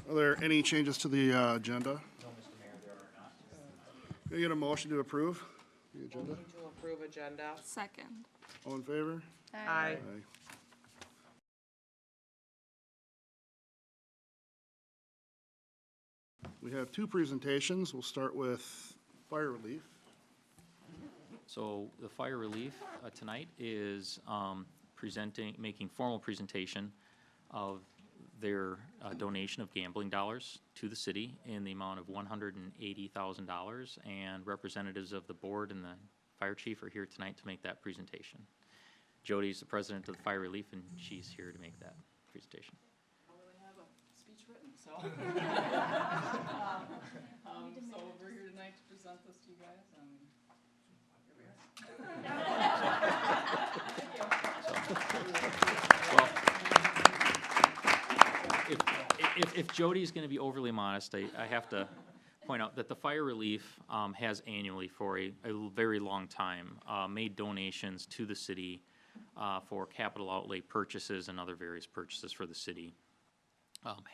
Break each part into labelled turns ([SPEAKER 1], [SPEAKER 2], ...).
[SPEAKER 1] Are there any changes to the agenda? No, Mr. Mayor, there are not. Can I get a motion to approve the agenda?
[SPEAKER 2] Motion to approve agenda.
[SPEAKER 3] Second.
[SPEAKER 1] All in favor?
[SPEAKER 2] Aye.
[SPEAKER 1] Aye. We have two presentations. We'll start with fire relief.
[SPEAKER 4] So the fire relief tonight is making formal presentation of their donation of gambling dollars to the city in the amount of $180,000, and representatives of the board and the fire chief are here tonight to make that presentation. Jody's the president of the fire relief, and she's here to make that presentation.
[SPEAKER 5] I don't really have a speech written, so. So we're here tonight to present this to you guys, and here we are.
[SPEAKER 4] Well, if Jody's going to be overly modest, I have to point out that the fire relief has annually for a very long time made donations to the city for capital outlay purchases and other various purchases for the city.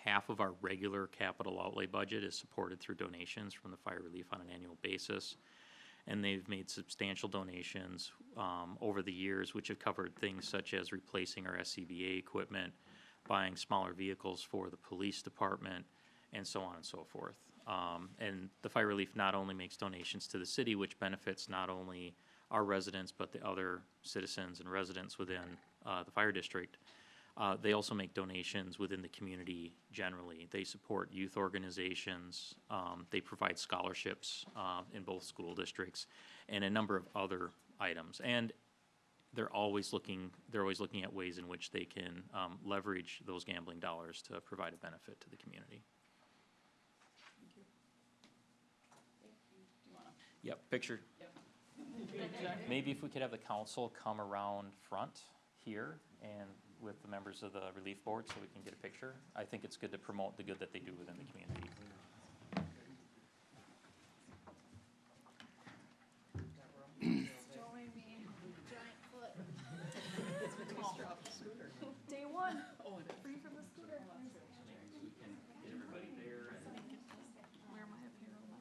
[SPEAKER 4] Half of our regular capital outlay budget is supported through donations from the fire relief on an annual basis. And they've made substantial donations over the years, which have covered things such as replacing our SCBA equipment, buying smaller vehicles for the police department, and so on and so forth. And the fire relief not only makes donations to the city, which benefits not only our residents, but the other citizens and residents within the fire district. They also make donations within the community generally. They support youth organizations. They provide scholarships in both school districts and a number of other items. And they're always looking at ways in which they can leverage those gambling dollars to provide a benefit to the community.
[SPEAKER 5] Thank you. Do you wanna?
[SPEAKER 4] Yep, picture.
[SPEAKER 5] Yep.
[SPEAKER 4] Maybe if we could have the council come around front here and with the members of the relief board so we can get a picture. I think it's good to promote the good that they do within the community.
[SPEAKER 3] Showing me giant foot. Day one.
[SPEAKER 5] Oh, it is.
[SPEAKER 3] Free from the scooter.
[SPEAKER 4] We can get everybody there.
[SPEAKER 3] Wear my apparel.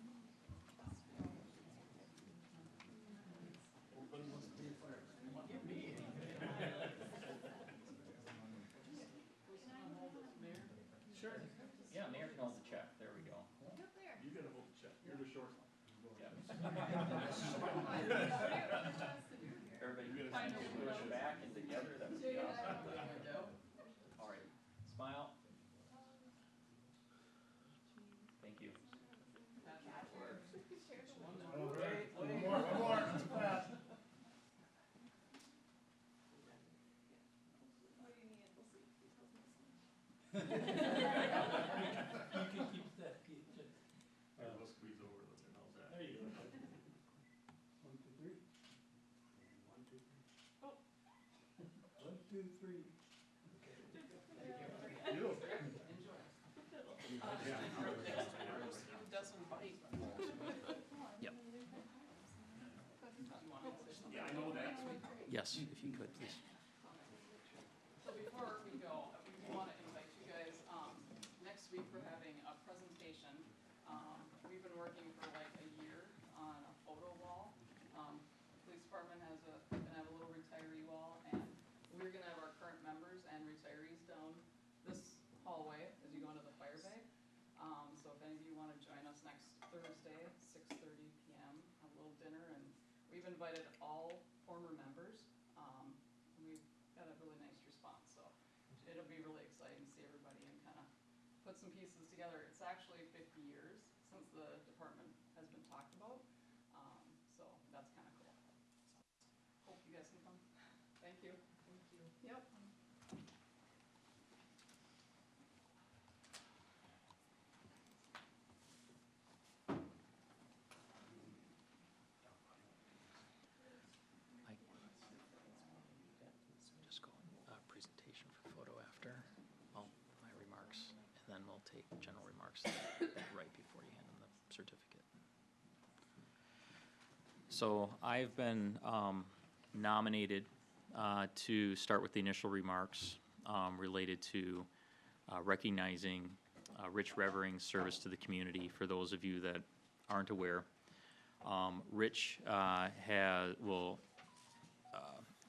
[SPEAKER 4] Sure. Yeah, Mayor can hold the check. There we go.
[SPEAKER 1] You gotta hold the check. You're the short one.
[SPEAKER 4] Everybody push back and together. That would be awesome. All right. Smile. Thank you.
[SPEAKER 1] One more. Too fast. We'll squeeze over a little bit. How's that? There you go. 1, 2, 3. 1, 2, 3. Oh. 1, 2, 3. Okay. You.
[SPEAKER 5] It doesn't bite.
[SPEAKER 4] Yep.
[SPEAKER 1] Yeah, I know that.
[SPEAKER 4] Yes, if you could, please.
[SPEAKER 5] So before we go, we want to invite you guys, next week we're having a presentation. We've been working for like a year on a photo wall. Police department gonna have a little retiree wall, and we're gonna have our current members and retirees down this hallway as you go into the fire bay. So if any of you want to join us next Thursday, 6:30 p.m., have a little dinner, and we've invited all former members. And we've got a really nice response, so it'll be really exciting to see everybody and kind of put some pieces together. It's actually 50 years since the department has been talked about, so that's kind of cool. So, hope you guys can come. Thank you. Thank you. Yep.
[SPEAKER 4] Just go presentation for photo after, well, my remarks, and then we'll take general remarks right before you hand them the certificate. So I've been nominated to start with the initial remarks related to recognizing Rich Revering's service to the community, for those of you that aren't aware. Rich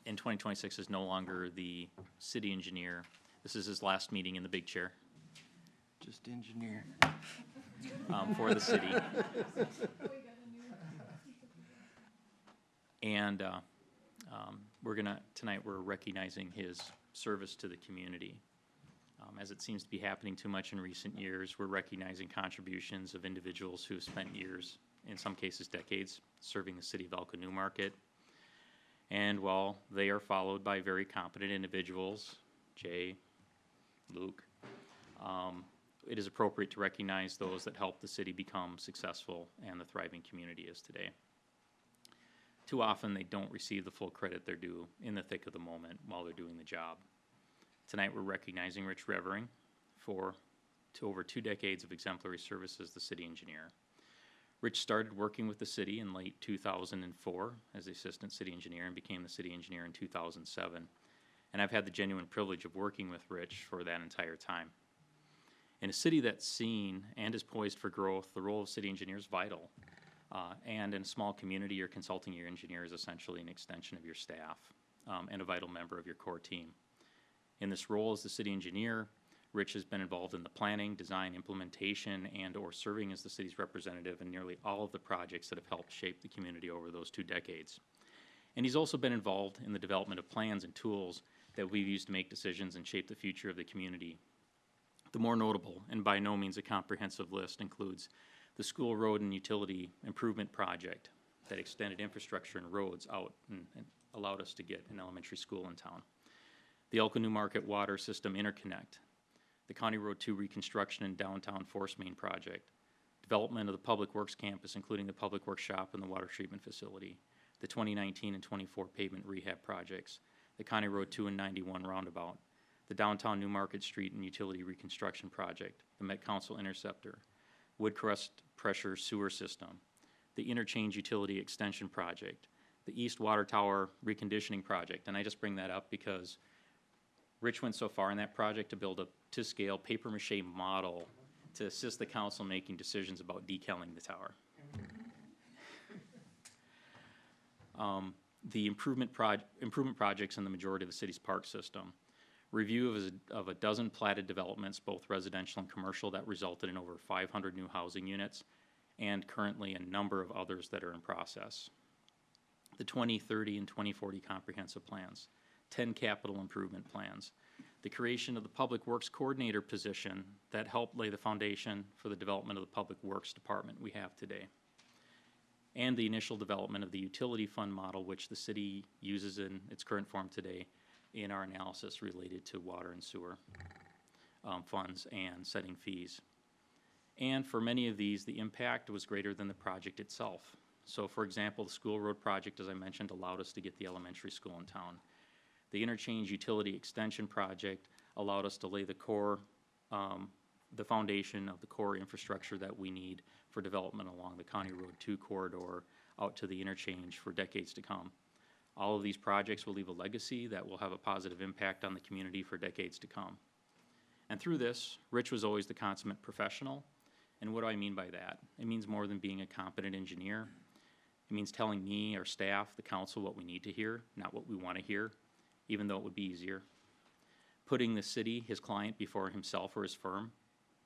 [SPEAKER 4] in 2026 is no longer the city engineer. This is his last meeting in the big chair
[SPEAKER 2] Just engineer.
[SPEAKER 4] for the city. And tonight we're recognizing his service to the community. As it seems to be happening too much in recent years, we're recognizing contributions of individuals who have spent years, in some cases decades, serving the city of Elko Newmarket. And while they are followed by very competent individuals, Jay, Luke, it is appropriate to recognize those that help the city become successful and the thriving community is today. Too often they don't receive the full credit they're due in the thick of the moment while they're doing the job. Tonight we're recognizing Rich Revering for over 2 decades of exemplary service as the city engineer. Rich started working with the city in late 2004 as the assistant city engineer and became the city engineer in 2007. And I've had the genuine privilege of working with Rich for that entire time. In a city that's seen and is poised for growth, the role of city engineer is vital. And in a small community, your consulting your engineer is essentially an extension of your staff and a vital member of your core team. In this role as the city engineer, Rich has been involved in the planning, design, implementation, and or serving as the city's representative in nearly all of the projects that have helped shape the community over those 2 decades. And he's also been involved in the development of plans and tools that we've used to make decisions and shape the future of the community. The more notable, and by no means a comprehensive list, includes the school road and utility improvement project that extended infrastructure and roads out and allowed us to get an elementary school in town. The Elko Newmarket Water System Interconnect, the County Road 2 reconstruction and downtown force main project, development of the Public Works campus, including the Public Works shop and the water treatment facility, the 2019 and 24 pavement rehab projects, the County Road 2 and 91 roundabout, the downtown Newmarket Street and utility reconstruction project, the Met Council interceptor, Woodcrest pressure sewer system, the interchange utility extension project, the East Water Tower reconditioning project. And I just bring that up because Rich went so far in that project to build a to-scale paper-mache model to assist the council making decisions about decaling the tower. The improvement projects in the majority of the city's park system. Review of a dozen platted developments, both residential and commercial, that resulted in over 500 new housing units, and currently a number of others that are in process. The 2030 and 2040 comprehensive plans, 10 capital improvement plans, the creation of the Public Works Coordinator position that helped lay the foundation for the development of the Public Works Department we have today, and the initial development of the utility fund model, which the city uses in its current form today in our analysis related to water and sewer funds and setting fees. And for many of these, the impact was greater than the project itself. So for example, the school road project, as I mentioned, allowed us to get the elementary school in town. The interchange utility extension project allowed us to lay the core, the foundation of the core infrastructure that we need for development along the County Road 2 corridor out to the interchange for decades to come. All of these projects will leave a legacy that will have a positive impact on the community for decades to come. And through this, Rich was always the consummate professional. And what do I mean by that? It means more than being a competent engineer. It means telling me, our staff, the council, what we need to hear, not what we want to hear, even though it would be easier. Putting the city, his client, before himself or his firm,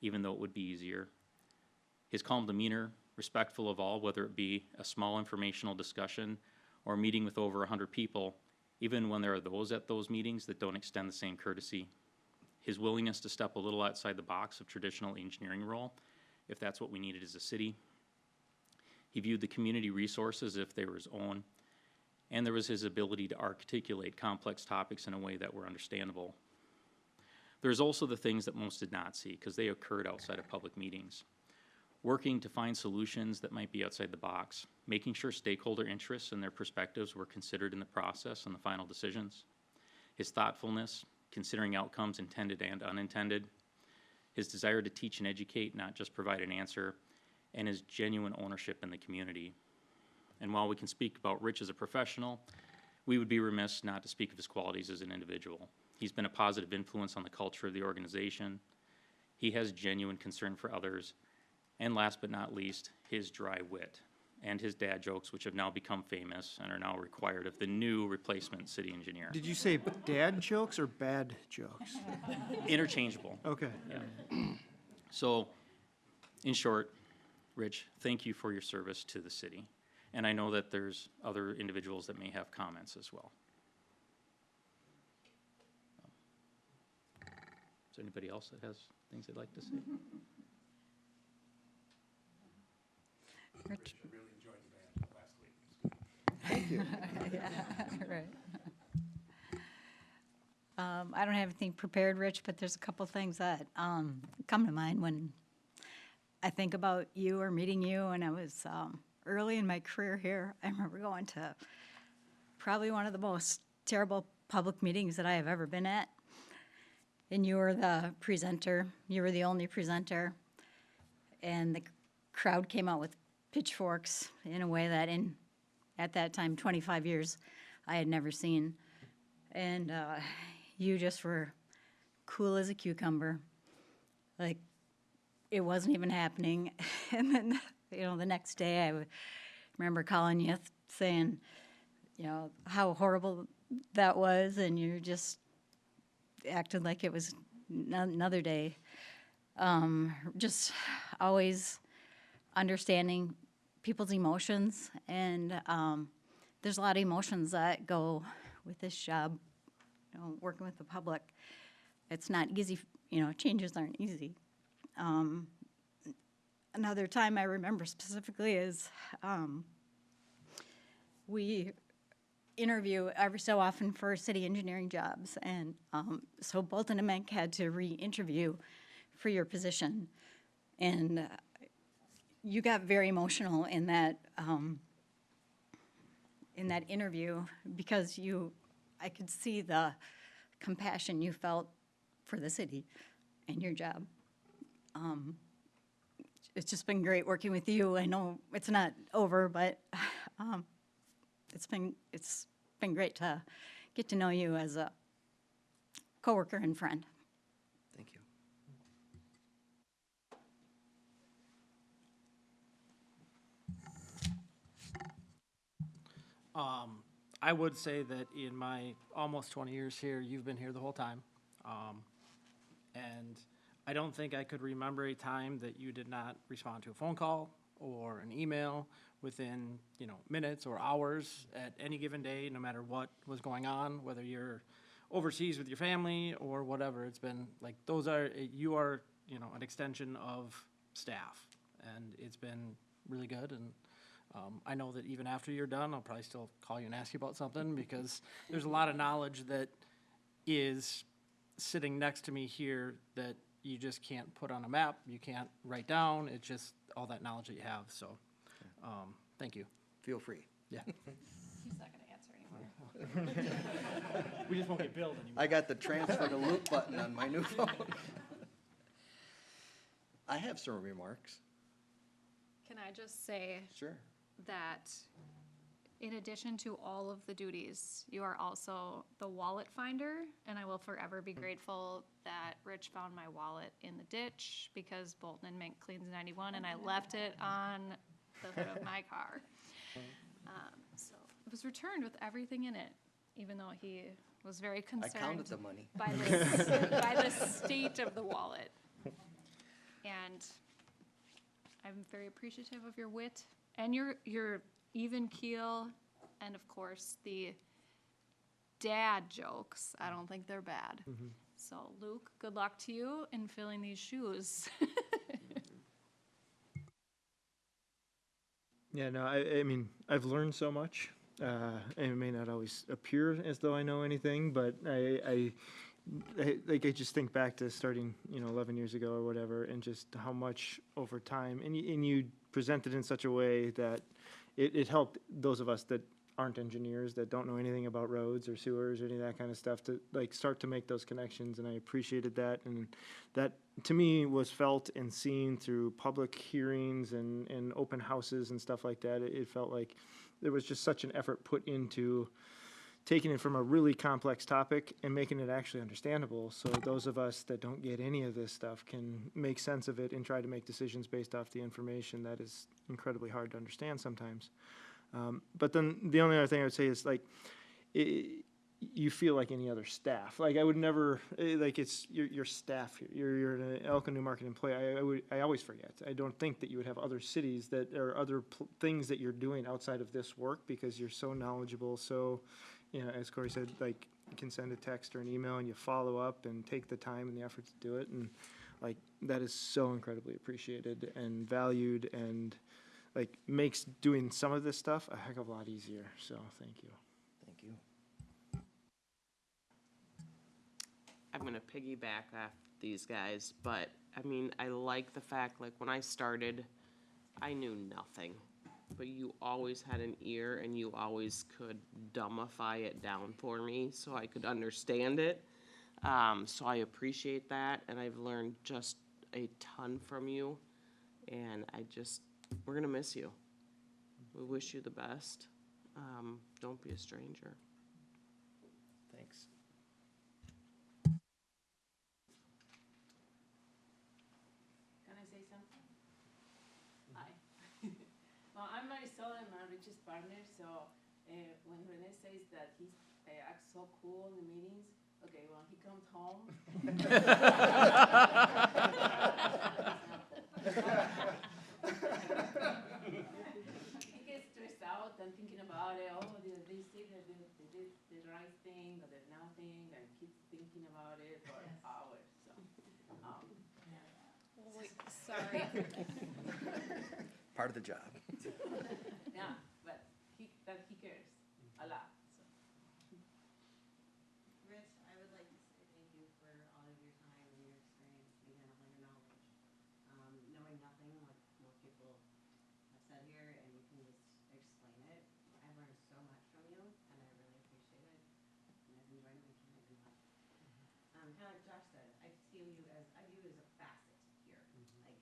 [SPEAKER 4] even though it would be easier. His calm demeanor, respectful of all, whether it be a small informational discussion or a meeting with over 100 people, even when there are those at those meetings that don't extend the same courtesy. His willingness to step a little outside the box of traditional engineering role, if that's what we needed as a city. He viewed the community resources as if they were his own, and there was his ability to articulate complex topics in a way that were understandable. There's also the things that most did not see, because they occurred outside of public meetings. Working to find solutions that might be outside the box, making sure stakeholder interests and their perspectives were considered in the process and the final decisions. His thoughtfulness, considering outcomes intended and unintended. His desire to teach and educate, not just provide an answer, and his genuine ownership in the community. And while we can speak about Rich as a professional, we would be remiss not to speak of his qualities as an individual. He's been a positive influence on the culture of the organization. He has genuine concern for others. And last but not least, his dry wit and his dad jokes, which have now become famous and are now required of the new replacement city engineer.
[SPEAKER 2] Did you say dad jokes or bad jokes?
[SPEAKER 4] Interchangeable.
[SPEAKER 2] Okay.
[SPEAKER 4] Yeah. So, in short, Rich, thank you for your service to the city. And I know that there's other individuals that may have comments as well. Is there anybody else that has things they'd like to say?
[SPEAKER 6] Rich.
[SPEAKER 1] I really enjoyed the band last week.
[SPEAKER 2] Thank you.
[SPEAKER 6] Yeah, right. I don't have anything prepared, Rich, but there's a couple things that come to mind when I think about you or meeting you. And I was early in my career here. I remember going to probably one of the most terrible public meetings that I have ever been at. And you were the presenter. You were the only presenter. And the crowd came out with pitchforks in a way that at that time, 25 years, I had never seen. And you just were cool as a cucumber. Like, it wasn't even happening. And then, the next day I remember calling you saying, how horrible that was, and you just acted like it was another day. Just always understanding people's emotions, and there's a lot of emotions that go with this job, working with the public. It's not easy, changes aren't easy. Another time I remember specifically is we interview every so often for city engineering jobs, and so Bolton and Menk had to re-interview for your position, and you got very emotional in that interview because I could see the compassion you felt for the city and your job. It's just been great working with you. I know it's not over, but it's been great to get to know you as a coworker and friend.
[SPEAKER 2] Thank you.
[SPEAKER 7] I would say that in my almost 20 years here, you've been here the whole time. And I don't think I could remember a time that you did not respond to a phone call or an email within, minutes or hours at any given day, no matter what was going on, whether you're overseas with your family or whatever. It's been like, you are, an extension of staff, and it's been really good. And I know that even after you're done, I'll probably still call you and ask you about something, because there's a lot of knowledge that is sitting next to me here that you just can't put on a map, you can't write down. It's just all that knowledge that you have. So thank you.
[SPEAKER 2] Feel free.
[SPEAKER 7] Yeah.
[SPEAKER 5] He's not gonna answer anymore.
[SPEAKER 7] We just won't get billed anymore.
[SPEAKER 2] I got the transfer to loop button on my new phone. I have some remarks.
[SPEAKER 3] Can I just say
[SPEAKER 2] Sure.
[SPEAKER 3] that in addition to all of the duties, you are also the wallet finder, and I will forever be grateful that Rich found my wallet in the ditch because Bolton and Mink cleans 91, and I left it on the hood of my car. So it was returned with everything in it, even though he was very
[SPEAKER 2] I
[SPEAKER 3] concerned
[SPEAKER 2] counted the money.
[SPEAKER 3] by the state of the wallet. And I'm very appreciative of your wit and your even keel, and of course the dad jokes. I don't think they're bad. So Luke, good luck to you in filling these shoes.
[SPEAKER 8] Yeah, no, I mean, I've learned so much. It may not always appear as though I know anything, but I just think back to starting, 11 years ago or whatever, and just how much over time, and you presented in such a way that it helped those of us that aren't engineers, that don't know anything about roads or sewers or any of that kind of stuff, to start to make those connections, and I appreciated that, and that to me was felt and seen through public hearings and open houses and stuff like that. It felt like there was just such an effort put into taking it from a really complex topic and making it actually understandable. So those of us that don't get any of this stuff can make sense of it and try to make decisions based off the information that is incredibly hard to understand sometimes. But then the only other thing I would say is like, you feel like any other staff. Like I would never, like it's your staff here. You're an Elko New Market employee. I always forget. I don't think that you would have other cities that or other things that you're doing outside of this work because you're so knowledgeable. So, you know, as Corey said, like you can send a text or an email and you follow up and take the time and the effort to do it. And like that is so incredibly appreciated and valued and like makes doing some of this stuff a heck of a lot easier. So thank you.
[SPEAKER 2] Thank you.
[SPEAKER 9] I'm gonna piggyback off these guys, but I mean, I like the fact, like when I started, I knew nothing, but you always had an ear and you always could dumbify it down for me so I could understand it. So I appreciate that, and I've learned just a ton from you, and we're gonna miss you. We wish you the best. Don't be a stranger.
[SPEAKER 2] Thanks.
[SPEAKER 10] Can I say something? Hi. Well, I'm Marisol, I'm Rich's partner, so when Rene says that he acts so cool in the meetings, okay, when he comes home. He gets stressed out and thinking about it, oh, did they say that they did the right thing or the nothing, and keeps thinking about it for hours, so.
[SPEAKER 3] Wait, sorry.
[SPEAKER 2] Part of the job.
[SPEAKER 10] Yeah, but he cares a lot, so.
[SPEAKER 11] Rich, I would like to say thank you for all of your time and your experience and again, all your knowledge. Knowing nothing, like most people have said here, and you can just explain it. I've learned so much from you, and I really appreciate it. And I've enjoyed my time a lot. Kind of like Josh said, I view you as a facet here. Like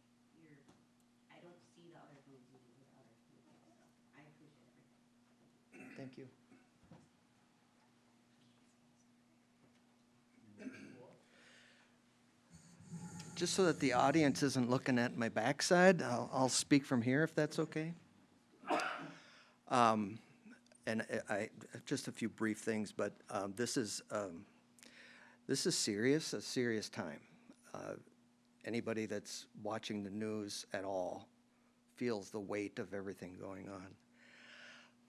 [SPEAKER 11] I don't see the other things you do with other people, so I appreciate everything.
[SPEAKER 2] Thank you. Just so that the audience isn't looking at my backside, I'll speak from here if that's okay. And I just a few brief things, but this is serious, a serious time. Anybody that's watching the news at all feels the weight of everything going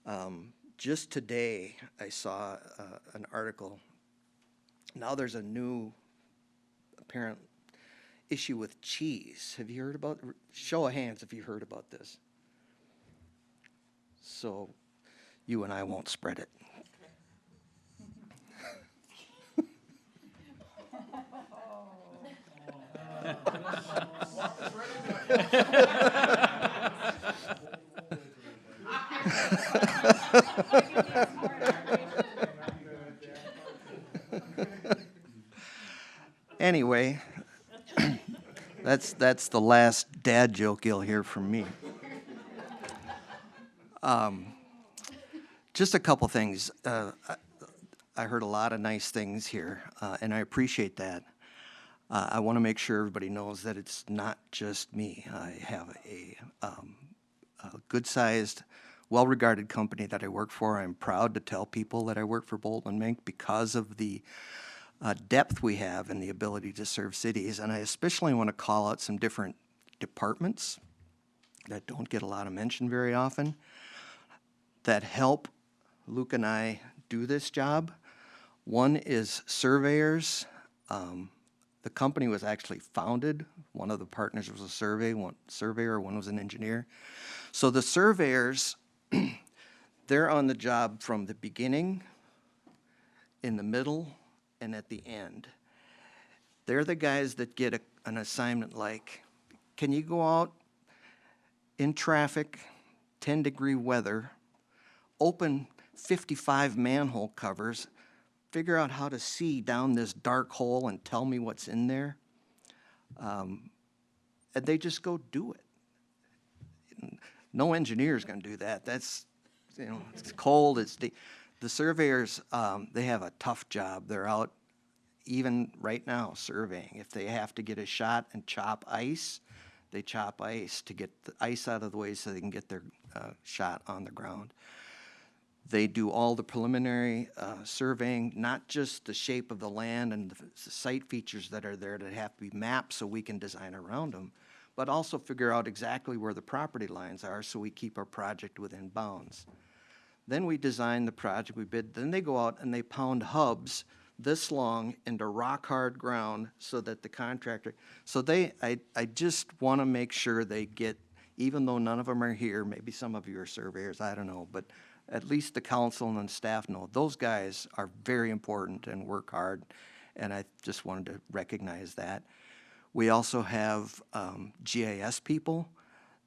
[SPEAKER 2] on. Just today, I saw an article. Now there's a new apparent issue with cheese. Have you heard about? Show of hands if you heard about this. So you and I won't spread it. Anyway, that's the last dad joke you'll hear from me. Just a couple things. I heard a lot of nice things here, and I appreciate that. I want to make sure everybody knows that it's not just me. I have a good-sized, well-regarded company that I work for. I'm proud to tell people that I work for Bolton & Mink because of the depth we have and the ability to serve cities. And I especially want to call out some different departments that don't get a lot of mention very often that help Luke and I do this job. One is surveyors. The company was actually founded. One of the partners was a surveyor, one was an engineer. So the surveyors, they're on the job from the beginning, in the middle, and at the end. They're the guys that get an assignment like, can you go out in traffic, 10-degree weather, open 55 manhole covers, figure out how to see down this dark hole and tell me what's in there? And they just go do it. No engineer is going to do that. That's, it's cold, it's deep. The surveyors, they have a tough job. They're out even right now surveying. If they have to get a shot and chop ice, they chop ice to get the ice out of the way so they can get their shot on the ground. They do all the preliminary surveying, not just the shape of the land and the site features that are there that have to be mapped so we can design around them, but also figure out exactly where the property lines are so we keep our project within bounds. Then we design the project, we bid, then they go out and they pound hubs this long into rock-hard ground so that the contractor, so I just want to make sure they get, even though none of them are here, maybe some of you are surveyors, I don't know, but at least the council and the staff know, those guys are very important and work hard, and I just wanted to recognize that. We also have GIS people.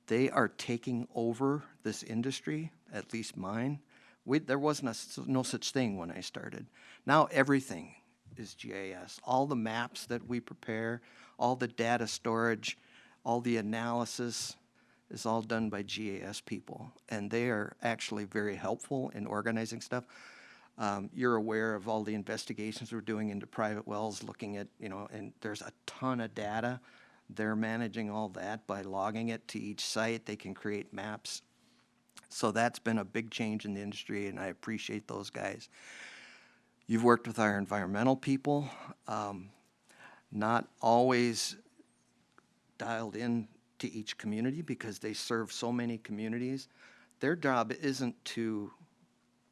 [SPEAKER 2] They are taking over this industry, at least mine. There wasn't no such thing when I started. Now everything is GIS. All the maps that we prepare, all the data storage, all the analysis is all done by GIS people. And they are actually very helpful in organizing stuff. You're aware of all the investigations we're doing into private wells, looking at, and there's a ton of data. They're managing all that by logging it to each site. They can create maps. So that's been a big change in the industry, and I appreciate those guys. You've worked with our environmental people, not always dialed in to each community because they serve so many communities. Their job isn't to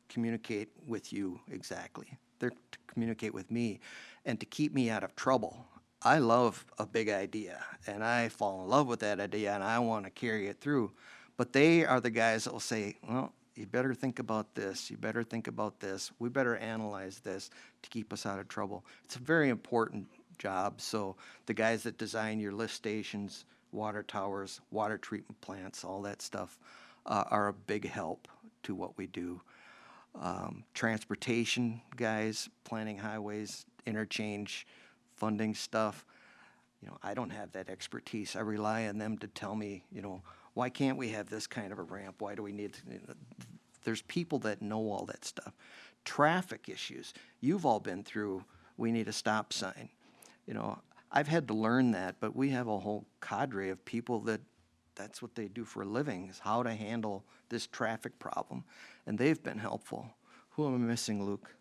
[SPEAKER 2] communicate with you exactly. They're to communicate with me and to keep me out of trouble. I love a big idea, and I fall in love with that idea, and I want to carry it through. But they are the guys that will say, well, you better think about this. You better think about this. We better analyze this to keep us out of trouble. It's a very important job. So the guys that design your lift stations, water towers, water treatment plants, all that stuff are a big help to what we do. Transportation guys, planning highways, interchange, funding stuff. I don't have that expertise. I rely on them to tell me, why can't we have this kind of a ramp? Why do we need to? There's people that know all that stuff. Traffic issues. You've all been through, we need a stop sign. I've had to learn that, but we have a whole cadre of people that's what they do for a living, is how to handle this traffic problem. And they've been helpful. Who am I missing, Luke?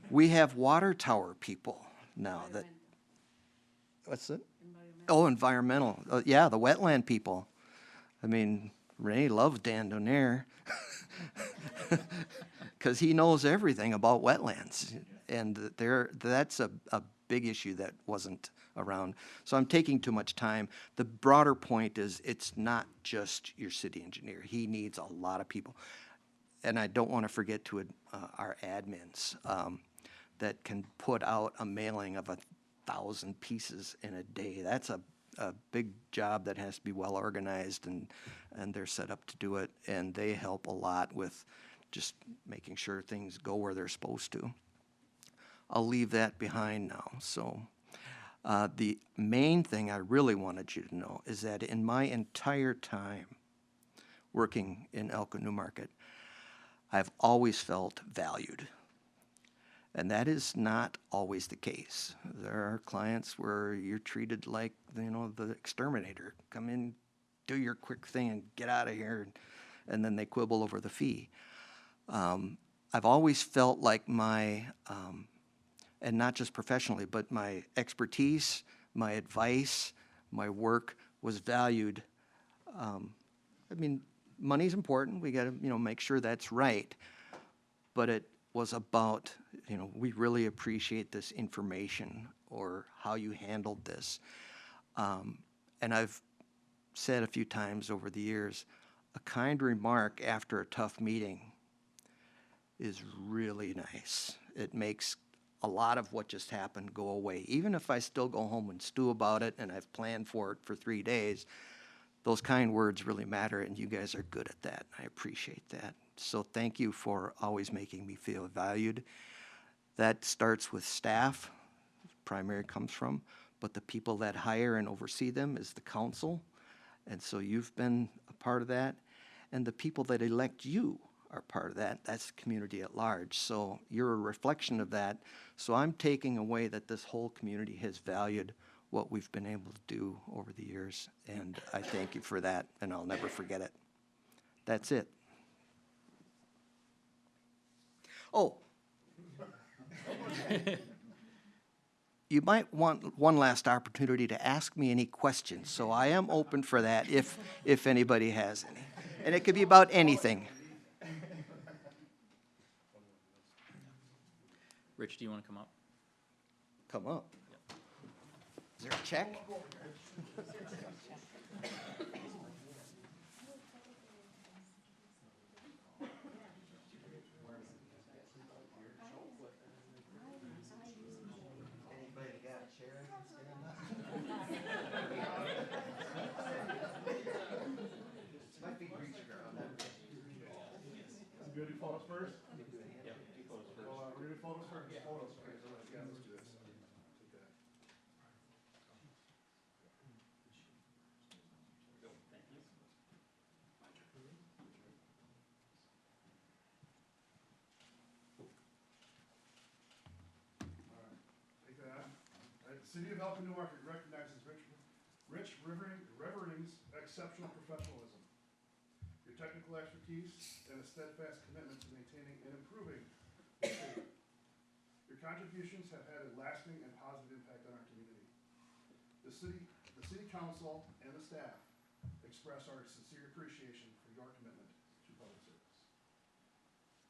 [SPEAKER 2] We have water tower people now that, what's it? Oh, environmental. Yeah, the wetland people. I mean, Renee loves Dan Donaire because he knows everything about wetlands. And that's a big issue that wasn't around. So I'm taking too much time. The broader point is it's not just your city engineer. He needs a lot of people. And I don't want to forget to our admins that can put out a mailing of 1,000 pieces in a day. That's a big job that has to be well organized, and they're set up to do it, and they help a lot with just making sure things go where they're supposed to. I'll leave that behind now. So the main thing I really wanted you to know is that in my entire time working in Elko Newmarket, I've always felt valued. And that is not always the case. There are clients where you're treated like, the exterminator. Come in, do your quick thing, and get out of here, and then they quibble over the fee. I've always felt like my, and not just professionally, but my expertise, my advice, my work was valued. Money's important. We got to, make sure that's right. But it was about, we really appreciate this information or how you handled this. And I've said a few times over the years, a kind remark after a tough meeting is really nice. It makes a lot of what just happened go away. Even if I still go home and stew about it and I've planned for it for 3 days, those kind words really matter, and you guys are good at that. I appreciate that. So thank you for always making me feel valued. That starts with staff, primary comes from, but the people that hire and oversee them is the council, and so you've been a part of that. and the people that elect you are part of that. That's the community at large. So you're a reflection of that. So I'm taking away that this whole community has valued what we've been able to do over the years, and I thank you for that, and I'll never forget it. That's it. Oh. You might want one last opportunity to ask me any questions, so I am open for that if anybody has any. And it could be about anything.
[SPEAKER 4] Rich, do you want to come up?
[SPEAKER 2] Come up. Is there a check? Anybody got a chair I can stand on? My feet reach the ground.
[SPEAKER 1] Good, you photos first?
[SPEAKER 4] Yeah, do photos first.
[SPEAKER 1] Well, we're gonna do photos first. Photos first. Yeah, let's do this. Take that.
[SPEAKER 4] Thank you.
[SPEAKER 1] Take that. All right, the city of Elko, New Market recognizes Rich Revering's exceptional professionalism, your technical expertise, and a steadfast commitment to maintaining and improving the city. Your contributions have had a lasting and positive impact on our community. The city council, and the staff express our sincere appreciation for your commitment to public service.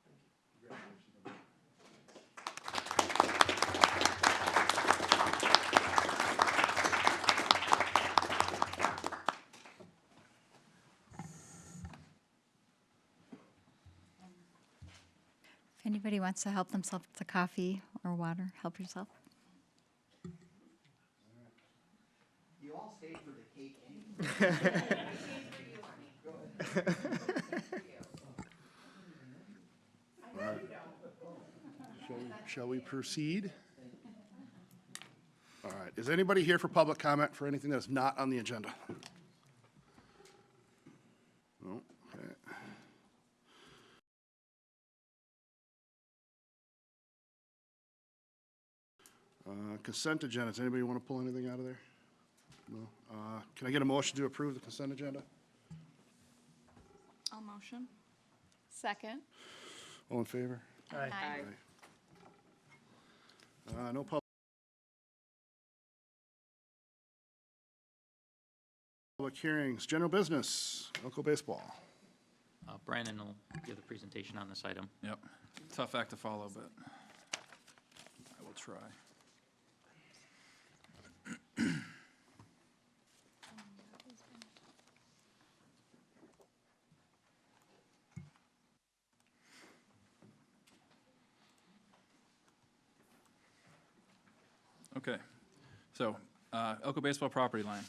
[SPEAKER 1] Thank you. Congratulations.
[SPEAKER 6] If anybody wants to help themselves with coffee or water, help yourself.
[SPEAKER 2] You all stayed for the cake anyway.
[SPEAKER 1] Shall we proceed? All right, is anybody here for public comment for anything that's not on the agenda? No, okay. Consent agenda, does anybody want to pull anything out of there? No? Can I get a motion to approve the consent agenda?
[SPEAKER 3] I'll motion. Second.
[SPEAKER 1] All in favor?
[SPEAKER 3] Aye.
[SPEAKER 1] No public hearings, general business, local baseball.
[SPEAKER 4] Brandon will give the presentation on this item.
[SPEAKER 12] Yep. Tough act to follow, but I will try. Okay, so Elko baseball property line.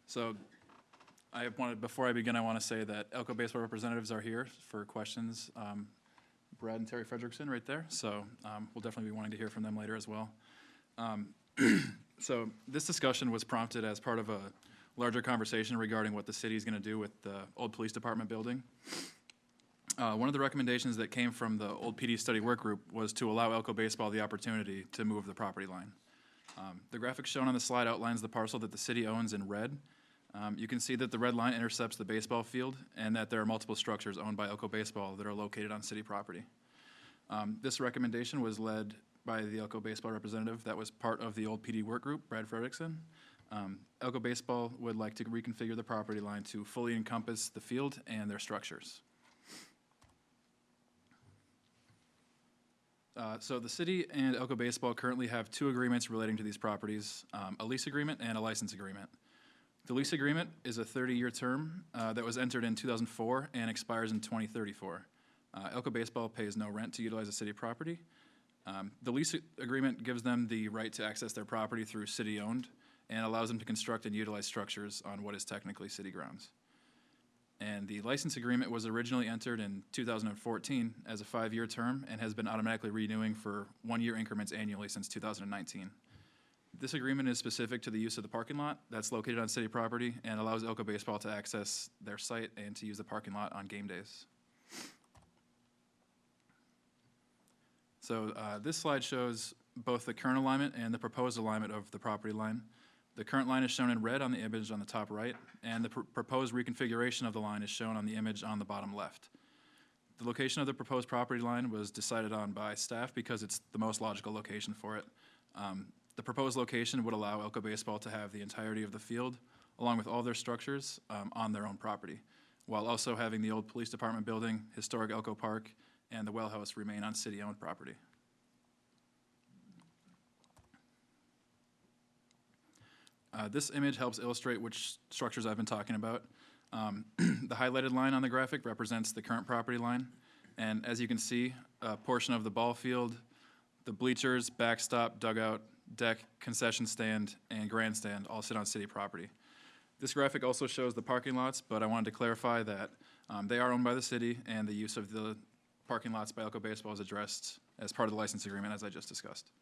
[SPEAKER 12] So before I begin, I want to say that Elko baseball representatives are here for questions. Brad and Terry Frederickson right there, so we'll definitely be wanting to hear from them later as well. So this discussion was prompted as part of a larger conversation regarding what the city is going to do with the old police department building. One of the recommendations that came from the old PD study work group was to allow Elko baseball the opportunity to move the property line. The graphic shown on the slide outlines the parcel that the city owns in red. You can see that the red line intercepts the baseball field and that there are multiple structures owned by Elko baseball that are located on city property. This recommendation was led by the Elko baseball representative that was part of the old PD work group, Brad Frederickson. Elko baseball would like to reconfigure the property line to fully encompass the field and their structures. So the city and Elko baseball currently have two agreements relating to these properties, a lease agreement and a license agreement. The lease agreement is a 30-year term that was entered in 2004 and expires in 2034. Elko baseball pays no rent to utilize the city property. The lease agreement gives them the right to access their property through city-owned and allows them to construct and utilize structures on what is technically city grounds. And the license agreement was originally entered in 2014 as a 5-year term and has been automatically renewing for 1-year increments annually since 2019. This agreement is specific to the use of the parking lot that's located on city property and allows Elko Baseball to access their site and to use the parking lot on game days. So this slide shows both the current alignment and the proposed alignment of the property line. The current line is shown in red on the image on the top right, and the proposed reconfiguration of the line is shown on the image on the bottom left. The location of the proposed property line was decided on by staff because it's the most logical location for it. The proposed location would allow Elko Baseball to have the entirety of the field, along with all their structures, on their own property, while also having the old police department building, historic Elko Park, and the well house remain on city-owned property. This image helps illustrate which structures I've been talking about. The highlighted line on the graphic represents the current property line, and as you can see, a portion of the ball field, the bleachers, backstop, dugout, deck, concession stand, and grandstand all sit on city property. This graphic also shows the parking lots, but I wanted to clarify that they are owned by the city, and the use of the parking lots by Elko Baseball is addressed as part of the license agreement, as I just discussed.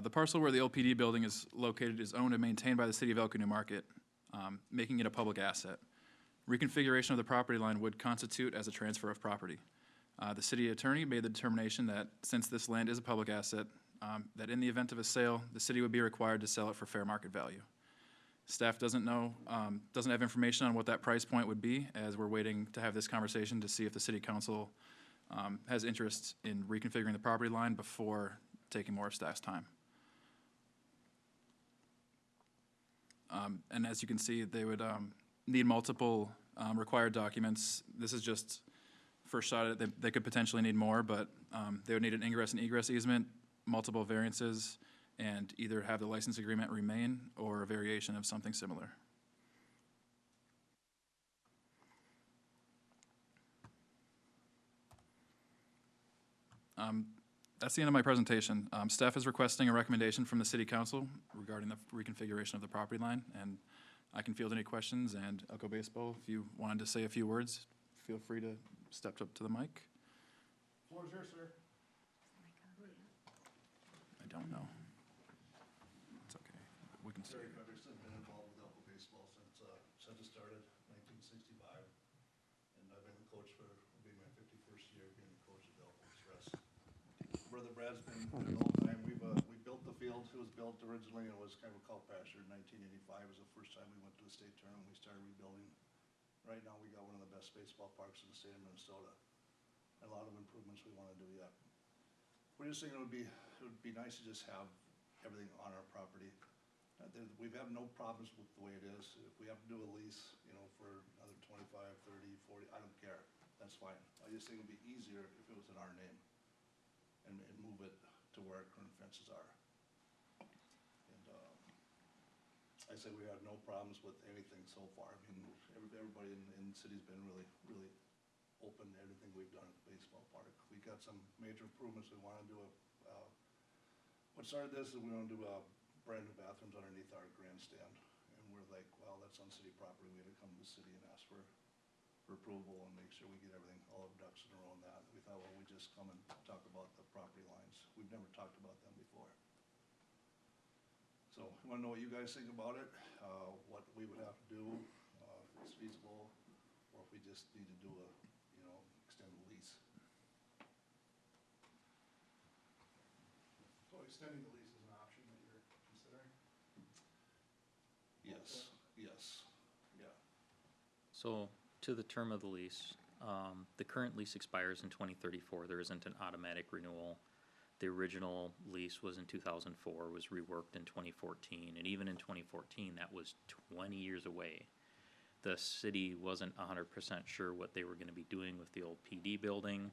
[SPEAKER 12] The parcel where the LPD building is located is owned and maintained by the city of Elko New Market, making it a public asset. Reconfiguration of the property line would constitute as a transfer of property. The city attorney made the determination that since this land is a public asset, that in the event of a sale, the city would be required to sell it for fair market value. Staff doesn't have information on what that price point would be, as we're waiting to have this conversation to see if the city council has interest in reconfiguring the property line before taking more of staff's time. And as you can see, they would need multiple required documents. This is just first shot at it. They could potentially need more, but they would need an ingress and egress easement, multiple variances, and either have the license agreement remain or a variation of something similar. That's the end of my presentation. Staff is requesting a recommendation from the City Council regarding the reconfiguration of the property line, and I can field any questions, and Elko Baseball, if you wanted to say a few words, feel free to step up to the mic.
[SPEAKER 1] Floor is yours, sir.
[SPEAKER 12] I don't know. It's okay. We can see.
[SPEAKER 13] Terry Frederickson, been involved with Elko Baseball since it started, 1965. And I've been the coach for, it'll be my 51st year being the coach of Elko's Rest. Brother Brad's been the whole time. We built the field. It was built originally, and it was kind of a cow pasture. 1985 was the first time we went to a state tournament. We started rebuilding. Right now, we got one of the best baseball parks in the state of Minnesota. A lot of improvements we want to do yet. We're just thinking it would be nice to just have everything on our property. We have no problems with the way it is. If we have to do a lease, for another 25, 30, 40, I don't care. That's fine. I just think it would be easier if it was in our name and move it to where our current fences are. And I say we have no problems with anything so far. I mean, everybody in the city's been really, really open to everything we've done at the baseball park. We got some major improvements. We want to do what started this is we want to do brand new bathrooms underneath our grandstand. And we're like, well, that's on city property. We had to come to the city and ask for approval and make sure we get everything, all our ducks in a row on that. We thought, well, we just come and talk about the property lines. We've never talked about them before. So I want to know what you guys think about it, what we would have to do, if it's feasible, or if we just need to do extend the lease.
[SPEAKER 1] So extending the lease is an option that you're considering?
[SPEAKER 13] Yes, yes, yeah.
[SPEAKER 4] So, to the term of the lease, the current lease expires in 2034. There isn't an automatic renewal. The original lease was in 2004, was reworked in 2014, and even in 2014, that was 20 years away. The city wasn't 100% sure what they were going to be doing with the old PD building.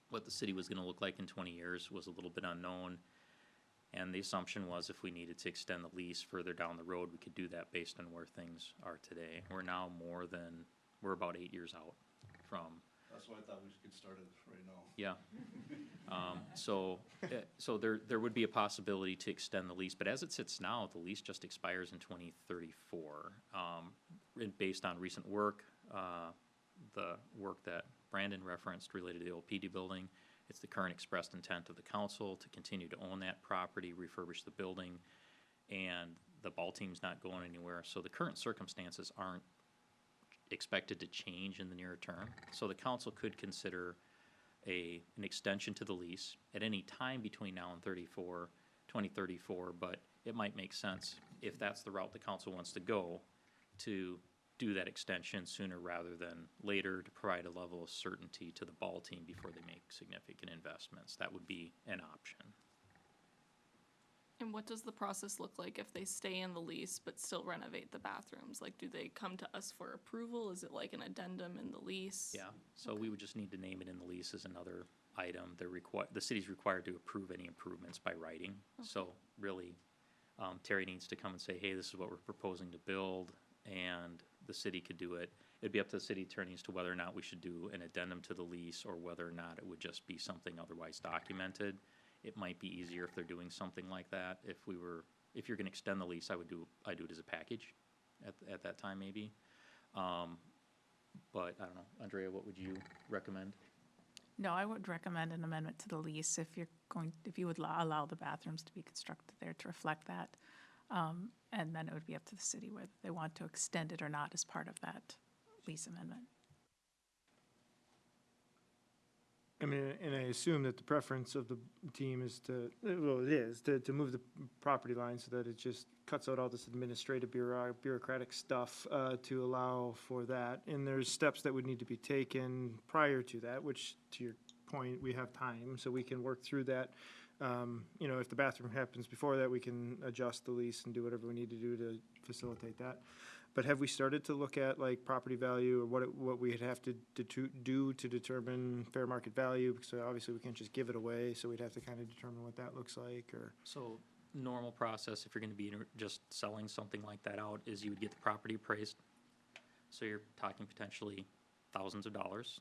[SPEAKER 4] What the city was going to look like in 20 years was a little bit unknown, and the assumption was if we needed to extend the lease further down the road, we could do that based on where things are today. We're about 8 years out from.
[SPEAKER 13] That's why I thought we should get started right now.
[SPEAKER 4] Yeah. So there would be a possibility to extend the lease, but as it sits now, the lease just expires in 2034. Based on recent work, the work that Brandon referenced related to the old PD building, It's the current expressed intent of the council to continue to own that property, refurbish the building, and the ball team's not going anywhere. So the current circumstances aren't expected to change in the near term. So the council could consider an extension to the lease at any time between now and 2034, but it might make sense, if that's the route the council wants to go, to do that extension sooner rather than later, to provide a level of certainty to the ball team before they make significant investments. That would be an option.
[SPEAKER 14] And what does the process look like if they stay in the lease but still renovate the bathrooms? Like, do they come to us for approval? Is it like an addendum in the lease?
[SPEAKER 4] Yeah, so we would just need to name it in the lease as another item. The city's required to approve any improvements by writing. So really, Terry needs to come and say, hey, this is what we're proposing to build, and the city could do it. It'd be up to the city attorneys to whether or not we should do an addendum to the lease, or whether or not it would just be something otherwise documented. It might be easier if they're doing something like that. If you're gonna extend the lease, I'd do it as a package at that time maybe. But I don't know, Andrea, what would you recommend?
[SPEAKER 15] No, I would recommend an amendment to the lease if you would allow the bathrooms to be constructed there to reflect that. And then it would be up to the city whether they want to extend it or not as part of that lease amendment.
[SPEAKER 8] I mean, and I assume that the preference of the team is to move the property line so that it just cuts out all this administrative bureaucratic stuff to allow for that. And there's steps that would need to be taken prior to that, which, to your point, we have time, so we can work through that. If the bathroom happens before that, we can adjust the lease and do whatever we need to do to facilitate that. But have we started to look at like property value, or what we'd have to do to determine fair market value? Because obviously we can't just give it away, so we'd have to kind of determine what that looks like. Or
[SPEAKER 4] So normal process, if you're gonna be just selling something like that out, is you would get the property appraised. So you're talking potentially thousands of dollars,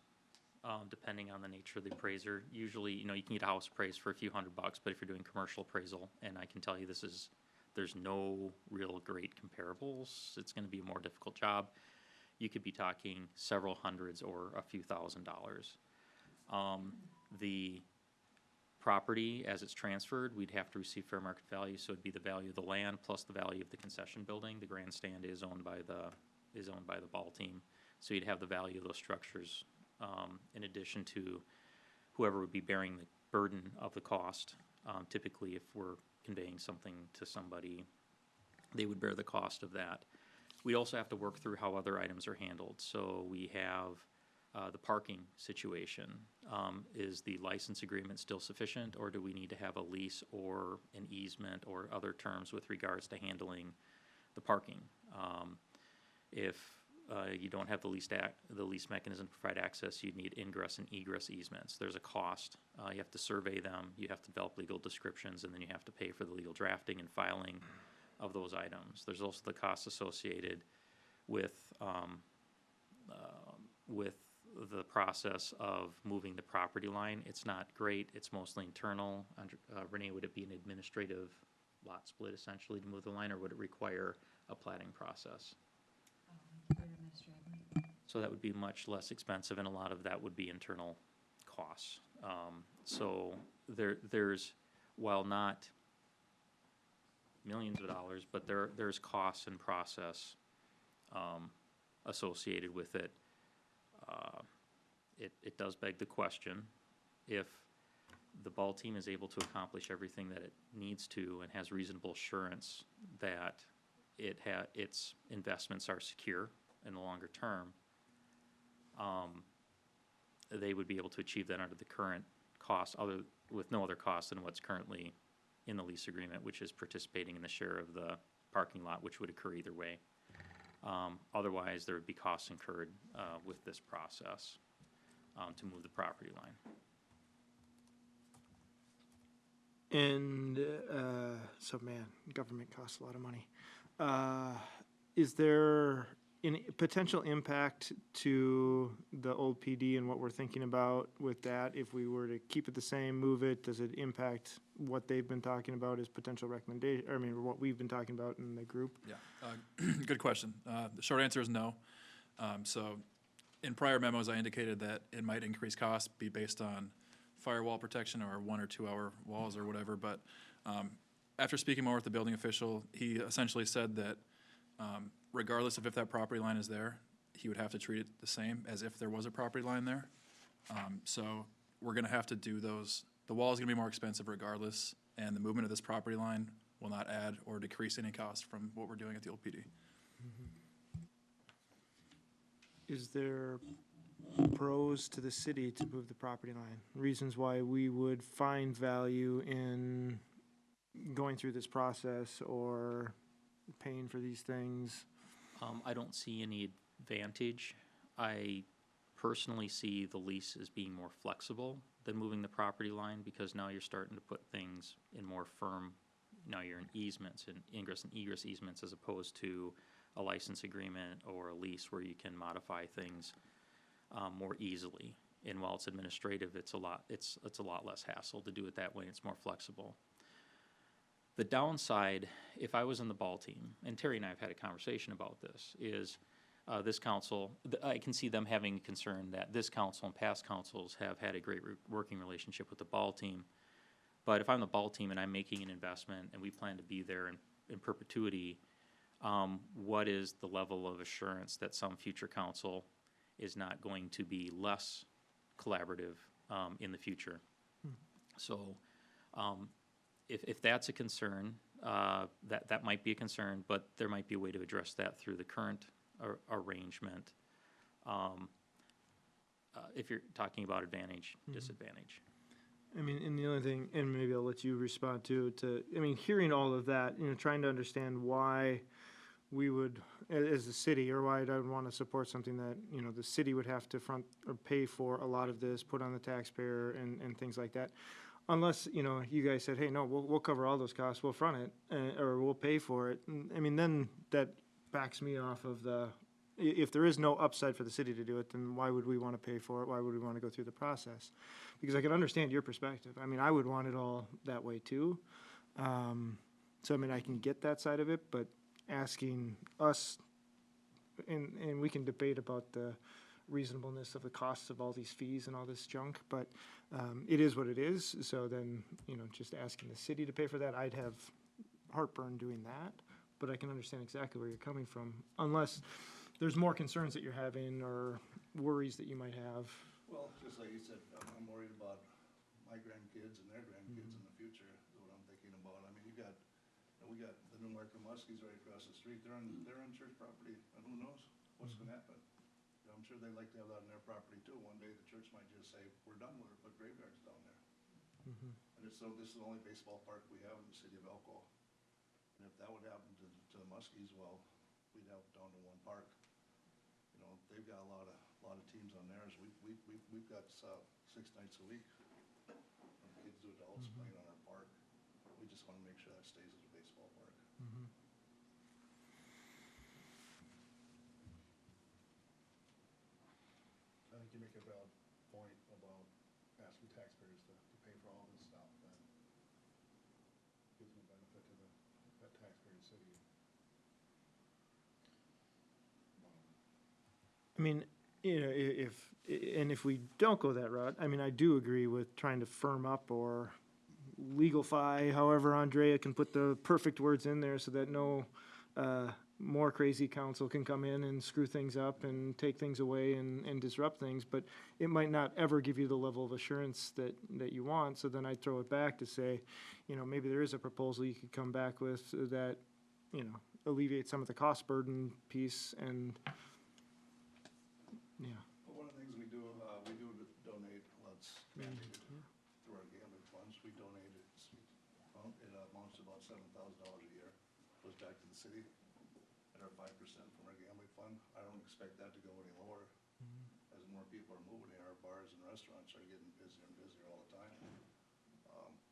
[SPEAKER 4] depending on the nature of the appraiser. Usually, you can get a house appraised for a few $100, but if you're doing commercial appraisal, and I can tell you there's no real great comparables, it's gonna be a more difficult job. You could be talking several hundreds or a few $1,000s. The property, as it's transferred, we'd have to receive fair market value, so it'd be the value of the land plus the value of the concession building. The grandstand is owned by the ball team, so you'd have the value of those structures, in addition to whoever would be bearing the burden of the cost. Typically, if we're conveying something to somebody, they would bear the cost of that. We also have to work through how other items are handled. So we have the parking situation. Is the license agreement still sufficient, or do we need to have a lease or an easement or other terms with regards to handling the parking? If you don't have the lease mechanism to provide access, you'd need ingress and egress easements. There's a cost. You have to survey them, you have to develop legal descriptions, and then you have to pay for the legal drafting and filing of those items. There's also the cost associated with the process of moving the property line. It's not great, it's mostly internal. Renee, would it be an administrative lot split essentially to move the line, or would it require a platting process? So that would be much less expensive, and a lot of that would be internal costs. So there's, while not millions of dollars, but there's costs and process associated with it. It does beg the question, if the ball team is able to accomplish everything that it needs to and has reasonable assurance that its investments are secure in the longer term, they would be able to achieve that under the current cost, with no other cost than what's currently in the lease agreement, which is participating in the share of the parking lot, which would occur either way. Otherwise, there would be costs incurred with this process to move the property line.
[SPEAKER 8] And so, man, government costs a lot of money. Is there any potential impact to the old PD and what we're thinking about with that? If we were to keep it the same, move it, does it impact what they've been talking about as potential recommendation? I mean, what we've been talking about in the group?
[SPEAKER 12] Yeah, good question. The short answer is no. So in prior memos, I indicated that it might increase costs, be based on firewall protection or 1 or 2 hour walls or whatever, but after speaking more with the building official, he essentially said that regardless of if that property line is there, he would have to treat it the same as if there was a property line there. So we're gonna have to do those, the wall is gonna be more expensive regardless, and the movement of this property line will not add or decrease any cost from what we're doing at the old PD.
[SPEAKER 8] Is there pros to the city to move the property line? Reasons why we would find value in going through this process or paying for these things?
[SPEAKER 4] I don't see any advantage. I personally see the lease as being more flexible than moving the property line, because now you're starting to put things in more firm, now you're in easements and ingress and egress easements, as opposed to a license agreement or a lease where you can modify things more easily. And while it's administrative, it's a lot less hassle to do it that way. It's more flexible. The downside, if I was in the ball team, and Terry and I have had a conversation about this, is this council, I can see them having concern that this council and past councils have had a great working relationship with the ball team. But if I'm the ball team and I'm making an investment and we plan to be there in perpetuity, what is the level of assurance that some future council is not going to be less collaborative in the future? So if that's a concern, that might be a concern, but there might be a way to address that through the current arrangement. If you're talking about advantage, disadvantage.
[SPEAKER 8] I mean, and the other thing, and maybe I'll let you respond to, I mean, hearing all of that, trying to understand why we would, as a city, or why I would want to support something that, the city would have to front or pay for a lot of this, put on the taxpayer and things like that. Unless, you guys said, hey, no, we'll cover all those costs, we'll front it, or we'll pay for it. I mean, then that backs me off of if there is no upside for the city to do it, then why would we want to pay for it? Why would we want to go through the process? Because I can understand your perspective. I mean, I would want it all that way too. So, I mean, I can get that side of it, but asking us, and we can debate about the reasonableness of the costs of all these fees and all this junk, but it is what it is. So then, just asking the city to pay for that, I'd have heartburn doing that, but I can understand exactly where you're coming from, unless there's more concerns that you're having or worries that you might have.
[SPEAKER 13] Well, just like you said, I'm worried about my grandkids and their grandkids in the future, is what I'm thinking about. I mean, we got the new Marker Muskies right across the street. They're on church property, and who knows what's gonna happen. I'm sure they'd like to have that on their property too. One day the church might just say, we're done with it, put graveyards down there. And this is the only baseball park we have in the city of Elko. And if that would happen to the Muskies, well, we'd have down to one park. They've got a lot of teams on theirs. We've got 6 nights a week, from kids to adults playing on our park. We just want to make sure that stays as a baseball park.
[SPEAKER 16] I think you make a valid point about asking taxpayers to pay for all this stuff, and gives no benefit to that taxpayer city.
[SPEAKER 8] I mean, if we don't go that route, I mean, I do agree with trying to firm up or legalify, however Andrea can put the perfect words in there so that no more crazy council can come in and screw things up and take things away and disrupt things, but it might not ever give you the level of assurance that you want. So then I throw it back to say, maybe there is a proposal you could come back with that, alleviates some of the cost burden piece and, yeah.
[SPEAKER 13] But one of the things we do donate, well, it's mandated through our gambling funds. We donate it amounts to about $7,000 a year. Goes back to the city at our 5% from our gambling fund. I don't expect that to go any lower. As more people are moving here, our bars and restaurants are getting busier and busier all the time.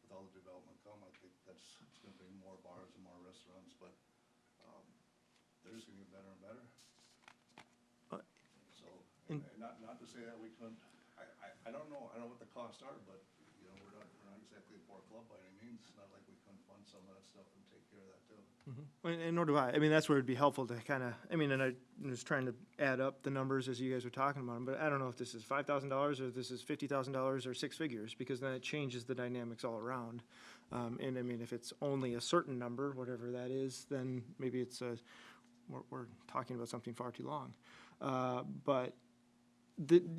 [SPEAKER 13] With all the development I think it's gonna bring more bars and more restaurants, but they're just gonna get better and better. So, and not to say that we couldn't, I don't know what the costs are, but, we're not exactly a poor club by any means. It's not like we couldn't fund some of that stuff and take care of that too.
[SPEAKER 8] And nor do I. I mean, that's where it'd be helpful to kind of, I mean, and I was trying to add up the numbers as you guys were talking about them, but I don't know if this is $5,000 or if this is $50,000 or six figures, because then it changes the dynamics all around. And I mean, if it's only a certain number, whatever that is, then maybe it's we're talking about something far too long. But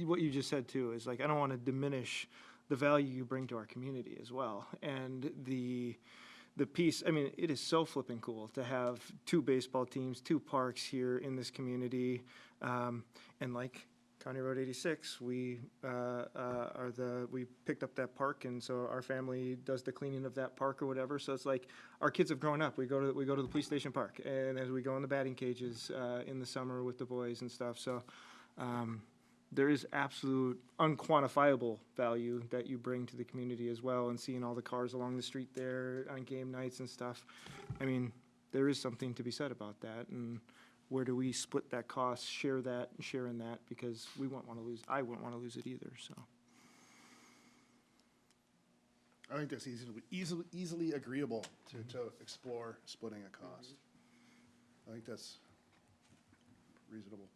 [SPEAKER 8] what you just said too is like, I don't want to diminish the value you bring to our community as well. And the piece, I mean, it is so flipping cool to have two baseball teams, two parks here in this community. And like County Road 86, we we picked up that park, and so our family does the cleaning of that park or whatever. So it's like our kids have grown up. We go to the police station park, and as we go in the batting cages in the summer with the boys and stuff. So there is absolute unquantifiable value that you bring to the community as well, and seeing all the cars along the street there on game nights and stuff. I mean, there is something to be said about that, and where do we split that cost, share in that, because I wouldn't want to lose it either, so.
[SPEAKER 16] I think that's easily agreeable to explore splitting a cost. I think that's reasonable.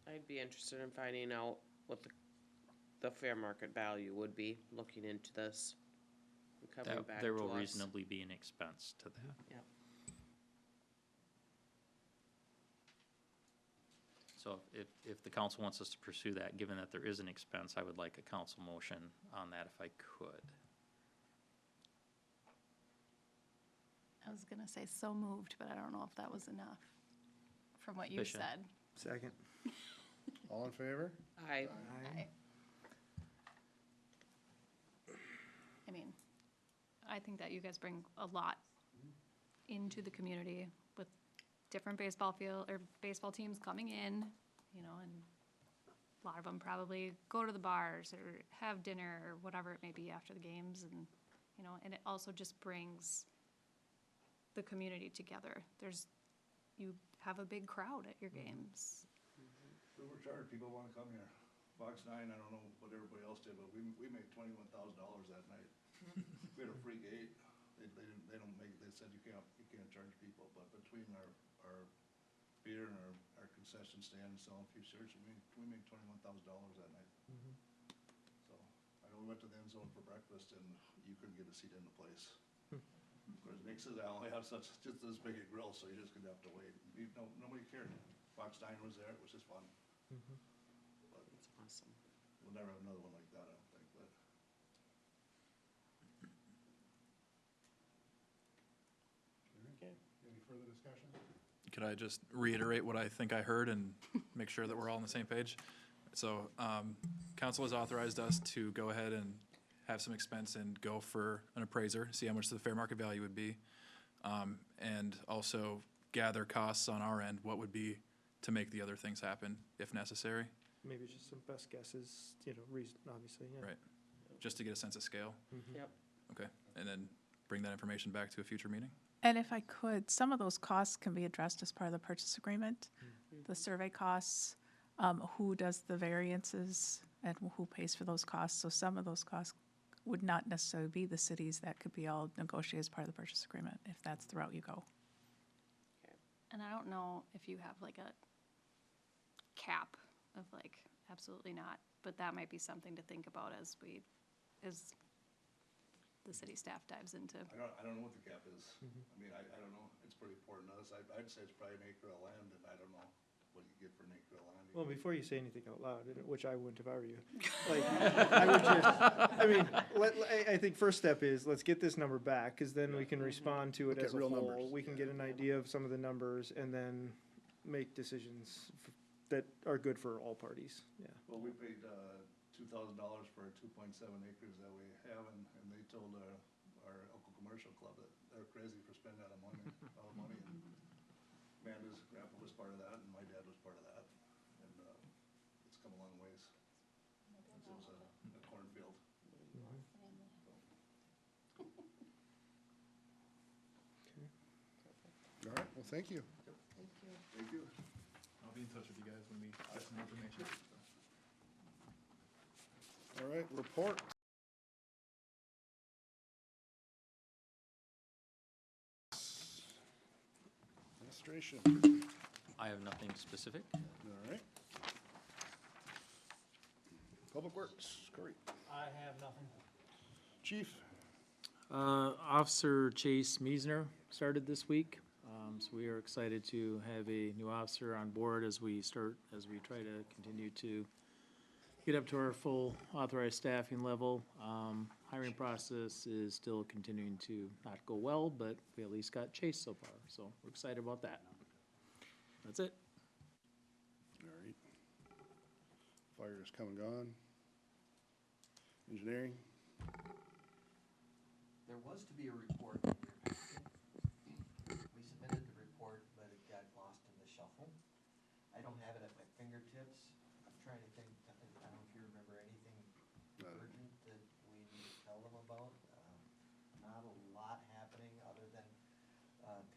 [SPEAKER 9] I'd be interested in finding out what the fair market value would be, looking into this. And coming
[SPEAKER 4] That,
[SPEAKER 9] back
[SPEAKER 4] there
[SPEAKER 9] to
[SPEAKER 4] will
[SPEAKER 9] us.
[SPEAKER 4] reasonably be an expense to that.
[SPEAKER 9] Yep.
[SPEAKER 4] So if the council wants us to pursue that, given that there is an expense, I would like a council motion on that if I could.
[SPEAKER 3] I was gonna say so moved, but I don't know if that was enough from what you
[SPEAKER 4] Sufficient.
[SPEAKER 3] said.
[SPEAKER 8] Second.
[SPEAKER 16] All in favor?
[SPEAKER 9] I
[SPEAKER 3] I mean, I think that you guys bring a lot into the community with different baseball teams coming in, you know, and a lot of them probably go to the bars or have dinner or whatever it may be after the games, and, you know, and it also just brings the community together. You have a big crowd at your games.
[SPEAKER 13] We were charged, people wanna come here. Fox 9, I don't know what everybody else did, but we made $21,000 that night. We had a free gate. They said you can't charge people, but between our beer and our concession stand and selling a few shirts, we made $21,000 that night. So, I know we went to the end zone for breakfast and you couldn't get a seat in the place. Of course, Nick says I only have just this big a grill, so you just gonna have to wait. Nobody cared. Fox 9 was there, it was just fun. But
[SPEAKER 9] That's awesome.
[SPEAKER 13] we'll never have another one like that, I don't think, but.
[SPEAKER 16] Okay. Any further discussion?
[SPEAKER 12] Could I just reiterate what I think I heard and make sure that we're all on the same page? So, council has authorized us to go ahead and have some expense and go for an appraiser, see how much the fair market value would be. And also gather costs on our end, what would be to make the other things happen if necessary.
[SPEAKER 8] Maybe just some best guesses, you know, obviously, yeah.
[SPEAKER 12] Right. Just to get a sense of scale.
[SPEAKER 9] Yep.
[SPEAKER 12] Okay, and then bring that information back to a future meeting?
[SPEAKER 15] And if I could, some of those costs can be addressed as part of the purchase agreement. The survey costs, who does the variances and who pays for those costs. So some of those costs would not necessarily be the cities. That could be all negotiated as part of the purchase agreement, if that's the route you go.
[SPEAKER 3] And I don't know if you have like a cap of like, absolutely not, but that might be something to think about as the city staff dives into.
[SPEAKER 13] I don't know what the cap is. I mean, I don't know. It's pretty important to us. I'd say it's probably an acre of land, and I don't know what you get for an acre of land.
[SPEAKER 8] Well, before you say anything out loud, which I wouldn't if I were you, like, I would just, I mean, I think first step is, let's get this number back, because then we can respond to it
[SPEAKER 16] Look
[SPEAKER 8] as
[SPEAKER 16] at
[SPEAKER 8] a
[SPEAKER 16] real
[SPEAKER 8] whole.
[SPEAKER 16] numbers.
[SPEAKER 8] We can get an idea of some of the numbers, and then make decisions that are good for all parties, yeah.
[SPEAKER 13] Well, we paid $2,000 for 2.7 acres that we have, and they told our Elko Commercial Club that they're crazy for spending all the money. And Amanda's grandpa was part of that, and my dad was part of that, and it's come a long ways since it was a cornfield.
[SPEAKER 16] All right, well, thank you.
[SPEAKER 13] Thank you.
[SPEAKER 12] I'll be in touch with you guys when we get some information.
[SPEAKER 16] All right, report. Administration.
[SPEAKER 4] I have nothing specific.
[SPEAKER 16] All right. Public Works, Corey.
[SPEAKER 7] I have nothing.
[SPEAKER 16] Chief.
[SPEAKER 7] Officer Chase Meisner started this week, so we are excited to have a new officer on board as we try to continue to get up to our full authorized staffing level. Hiring process is still continuing to not go well, but we at least got Chase so far, so we're excited about that. That's it.
[SPEAKER 16] All right. Fire is come and gone. Engineering.
[SPEAKER 2] There was to be a report in your packet. We submitted the report, but it got lost in the shuffle. I don't have it at my fingertips. I'm trying to think, I don't know if you remember anything urgent that we need to tell them about. Not a lot happening other than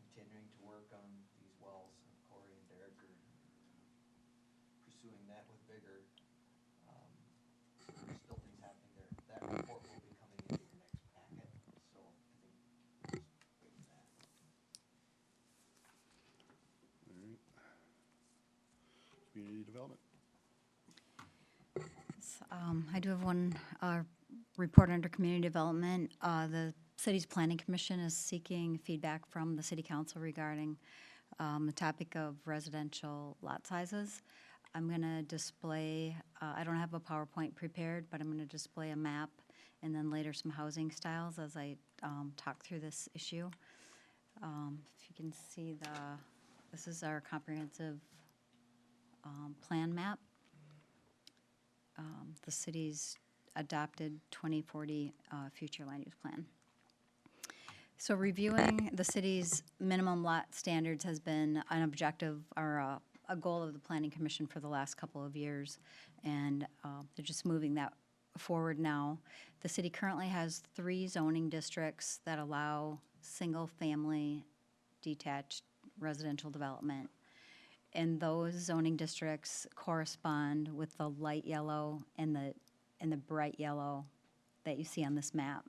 [SPEAKER 2] continuing to work on these wells. Corey and Derek are pursuing that with vigor. So there's still things happening there. That report will be coming into your next packet, so I think just wait for that.
[SPEAKER 16] All right. Community development.
[SPEAKER 6] I do have one report under community development. The city's planning commission is seeking feedback from the city council regarding the topic of residential lot sizes. I'm going to display, I don't have a PowerPoint prepared, but I'm going to display a map and then later some housing styles as I talk through this issue. If you can see this is our comprehensive plan map. The city's adopted 2040 future land use plan. So reviewing the city's minimum lot standards has been an objective or a goal of the Planning Commission for the last couple of years, and they're just moving that forward now. The city currently has 3 zoning districts that allow single-family detached residential development. And those zoning districts correspond with the light yellow and the bright yellow that you see on this map.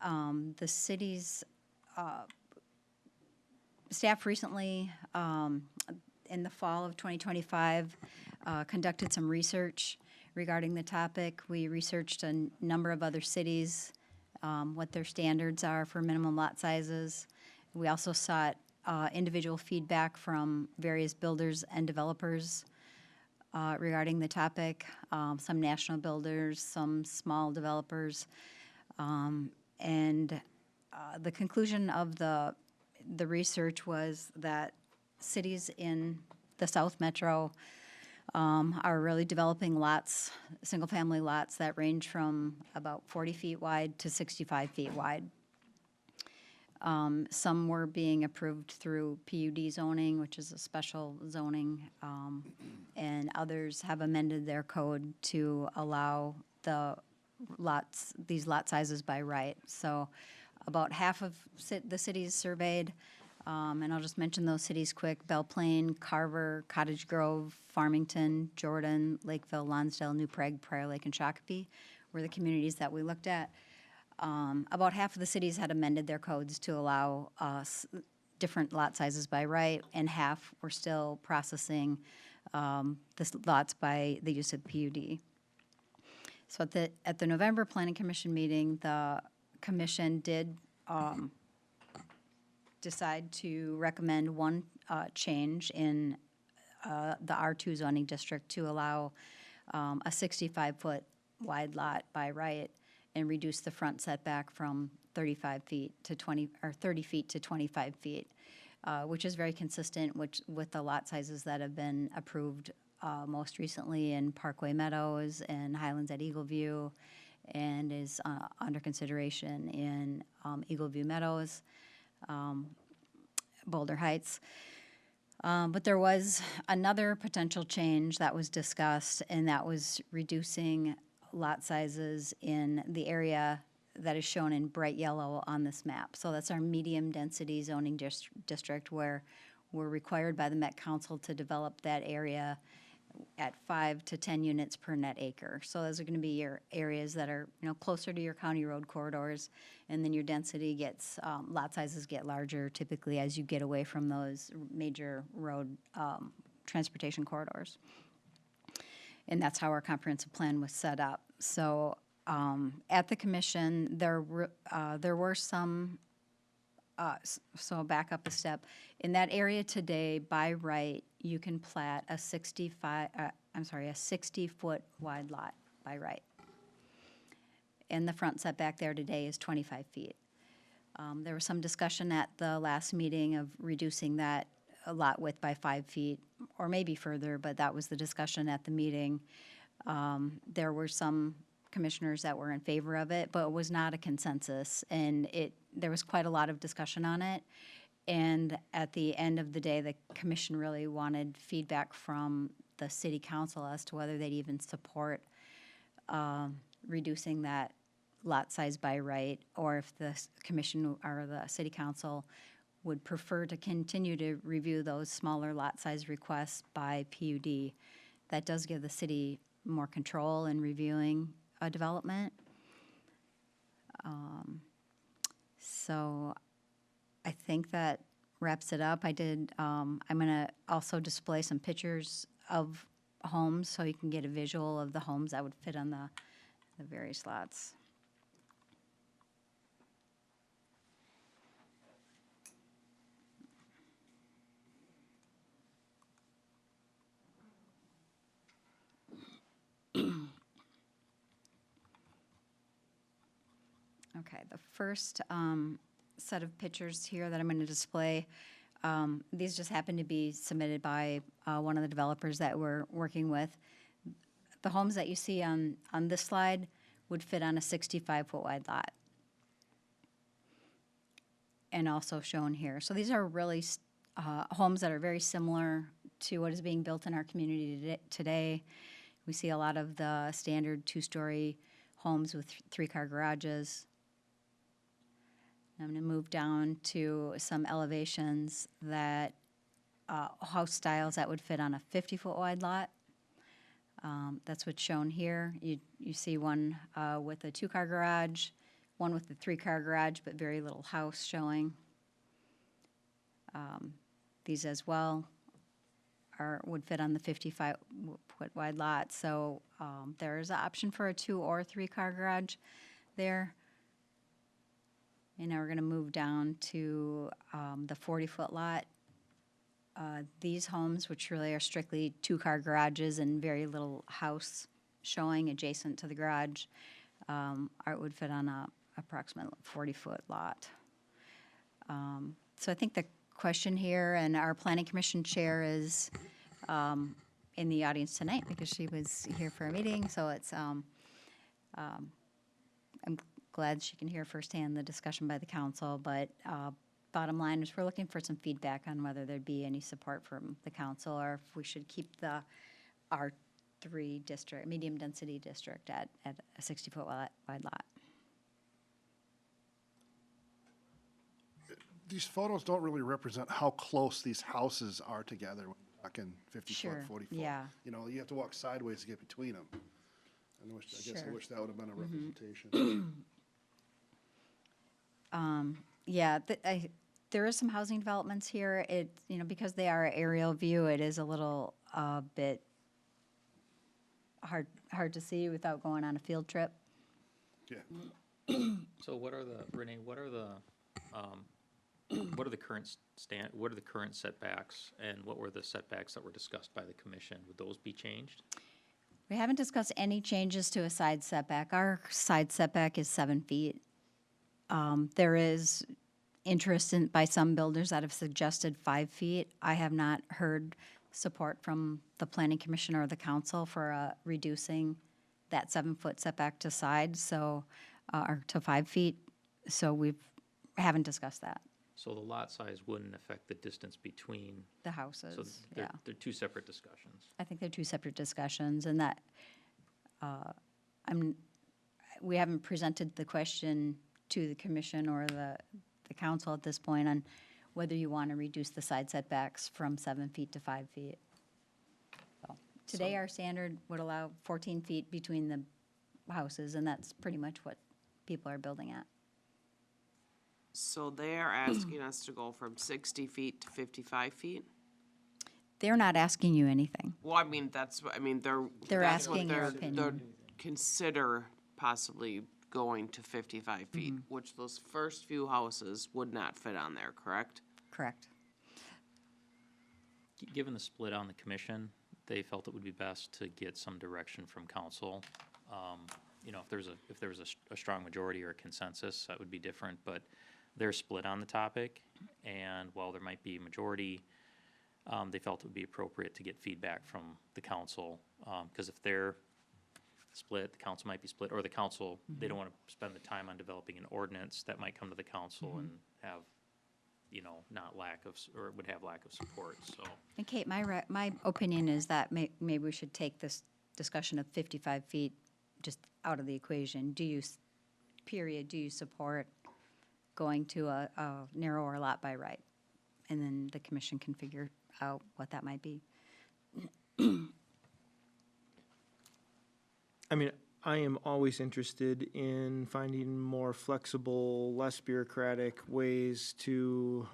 [SPEAKER 6] The city's staff recently, in the fall of 2025, conducted some research regarding the topic. We researched a number of other cities, what their standards are for minimum lot sizes. We also sought individual feedback from various builders and developers regarding the topic, some national builders, some small developers. And the conclusion of the research was that cities in the South Metro are really developing lots, single-family lots that range from about 40 feet wide to 65 feet wide. Some were being approved through PUD zoning, which is a special zoning, and others have amended their code to allow these lot sizes by right. So about half of the cities surveyed, and I'll just mention those cities quick: Belle Plaine, Carver, Cottage Grove, Farmington, Jordan, Lakeville, Lonsdale, New Prague, Prior Lake, and Shakopee were the communities that we looked at. About half of the cities had amended their codes to allow different lot sizes by right, and half were still processing the lots by the use of PUD. So at the November Planning Commission meeting, the commission did decide to recommend one change in the R2 zoning district to allow a 65-foot wide lot by right and reduce the front setback from 35 feet to 30 feet to 25 feet, which is very consistent with the lot sizes that have been approved most recently in Parkway Meadows and Highlands at Eagle View, and is under consideration in Eagle View Meadows, Boulder Heights. But there was another potential change that was discussed, and that was reducing lot sizes in the area that is shown in bright yellow on this map. So that's our medium density zoning district, where we're required by the Met Council to develop that area at 5 to 10 units per net acre. So those are going to be your areas that are, closer to your county road corridors, and then your density gets, lot sizes get larger typically as you get away from those major road transportation corridors. And that's how our comprehensive plan was set up. So at the commission, there were some, so back up a step. In that area today, by right, you can plat a 60-foot wide lot by right. And the front setback there today is 25 feet. There was some discussion at the last meeting of reducing that lot width by 5 feet, or maybe further, but that was the discussion at the meeting. There were some commissioners that were in favor of it, but it was not a consensus, and there was quite a lot of discussion on it. And at the end of the day, the commission really wanted feedback from the city council as to whether they'd even support reducing that lot size by right, or if the commission or the city council would prefer to continue to review those smaller lot size requests by PUD. That does give the city more control in reviewing a development. So I think that wraps it up. I'm gonna also display some pictures of homes so you can get a visual of the homes that would fit on the various lots. Okay, the first set of pictures here that I'm going to display, these just happen to be submitted by one of the developers that we're working with. The homes that you see on this slide would fit on a 65-foot wide lot. And also shown here. So these are really homes that are very similar to what is being built in our community today. We see a lot of the standard 2-story homes with 3-car garages. I'm going to move down to some elevations that, house styles that would fit on a 50-foot wide lot. That's what's shown here. You see one with a 2-car garage, one with a 3-car garage, but very little house showing. These as well would fit on the 55-foot wide lot. So there is an option for a 2 or 3-car garage there. And now we're going to move down to the 40-foot lot. These homes, which really are strictly 2-car garages and very little house showing adjacent to the garage, would fit on a approximate 40-foot lot. So I think the question here, and our planning commission chair is in the audience tonight because she was here for a meeting, so it's I'm glad she can hear firsthand the discussion by the council, but bottom line is we're looking for some feedback on whether there'd be any support from the council or if we should keep the R3 district, medium density district at a 60-foot wide lot.
[SPEAKER 16] These photos don't really represent how close these houses are together when you're talking 50
[SPEAKER 6] Sure,
[SPEAKER 16] foot, 40 foot.
[SPEAKER 6] yeah.
[SPEAKER 16] You know, you have to walk sideways to get between them. I guess I
[SPEAKER 6] Sure.
[SPEAKER 16] wish that would have been a representation.
[SPEAKER 6] Yeah, there is some housing developments here. Because they are an aerial view, it is a little bit hard to see without going on a field trip.
[SPEAKER 16] Yeah.
[SPEAKER 4] So what are the, Renee, what are the current setbacks, and what were the setbacks that were discussed by the commission? Would those be changed?
[SPEAKER 6] We haven't discussed any changes to a side setback. Our side setback is 7 feet. There is interest by some builders that have suggested 5 feet. I have not heard support from the planning commission or the council for reducing that 7-foot setback to side, or to 5 feet. So we haven't discussed that.
[SPEAKER 4] So the lot size wouldn't affect the distance between,
[SPEAKER 6] The houses,
[SPEAKER 4] so
[SPEAKER 6] yeah.
[SPEAKER 4] they're two separate discussions.
[SPEAKER 6] I think they're two separate discussions, and that we haven't presented the question to the commission or the council at this point on whether you want to reduce the side setbacks from 7 feet to 5 feet. So Today, our standard would allow 14 feet between the houses, and that's pretty much what people are building at.
[SPEAKER 9] So they are asking us to go from 60 feet to 55 feet?
[SPEAKER 6] They're not asking you anything.
[SPEAKER 9] Well, I mean, that's what, I mean,
[SPEAKER 6] They're
[SPEAKER 9] that's what
[SPEAKER 6] asking your
[SPEAKER 9] they're
[SPEAKER 6] opinion.
[SPEAKER 9] consider possibly going to 55 feet, which those first few houses would not fit on there, correct?
[SPEAKER 6] Correct.
[SPEAKER 4] Given the split on the commission, they felt it would be best to get some direction from council. You know, if there was a strong majority or a consensus, that would be different, but they're split on the topic, and while there might be a majority, they felt it would be appropriate to get feedback from the council, because if they're split, the council might be split, or the council, they don't want to spend the time on developing an ordinance that might come to the council and have, you know, or would have lack of support, so.
[SPEAKER 6] And Kate, my opinion is that maybe we should take this discussion of 55 feet just out of the equation. Do you support going to a narrower lot by right? And then the commission can figure out what that might be.
[SPEAKER 8] I mean, I am always interested in finding more flexible, less bureaucratic ways to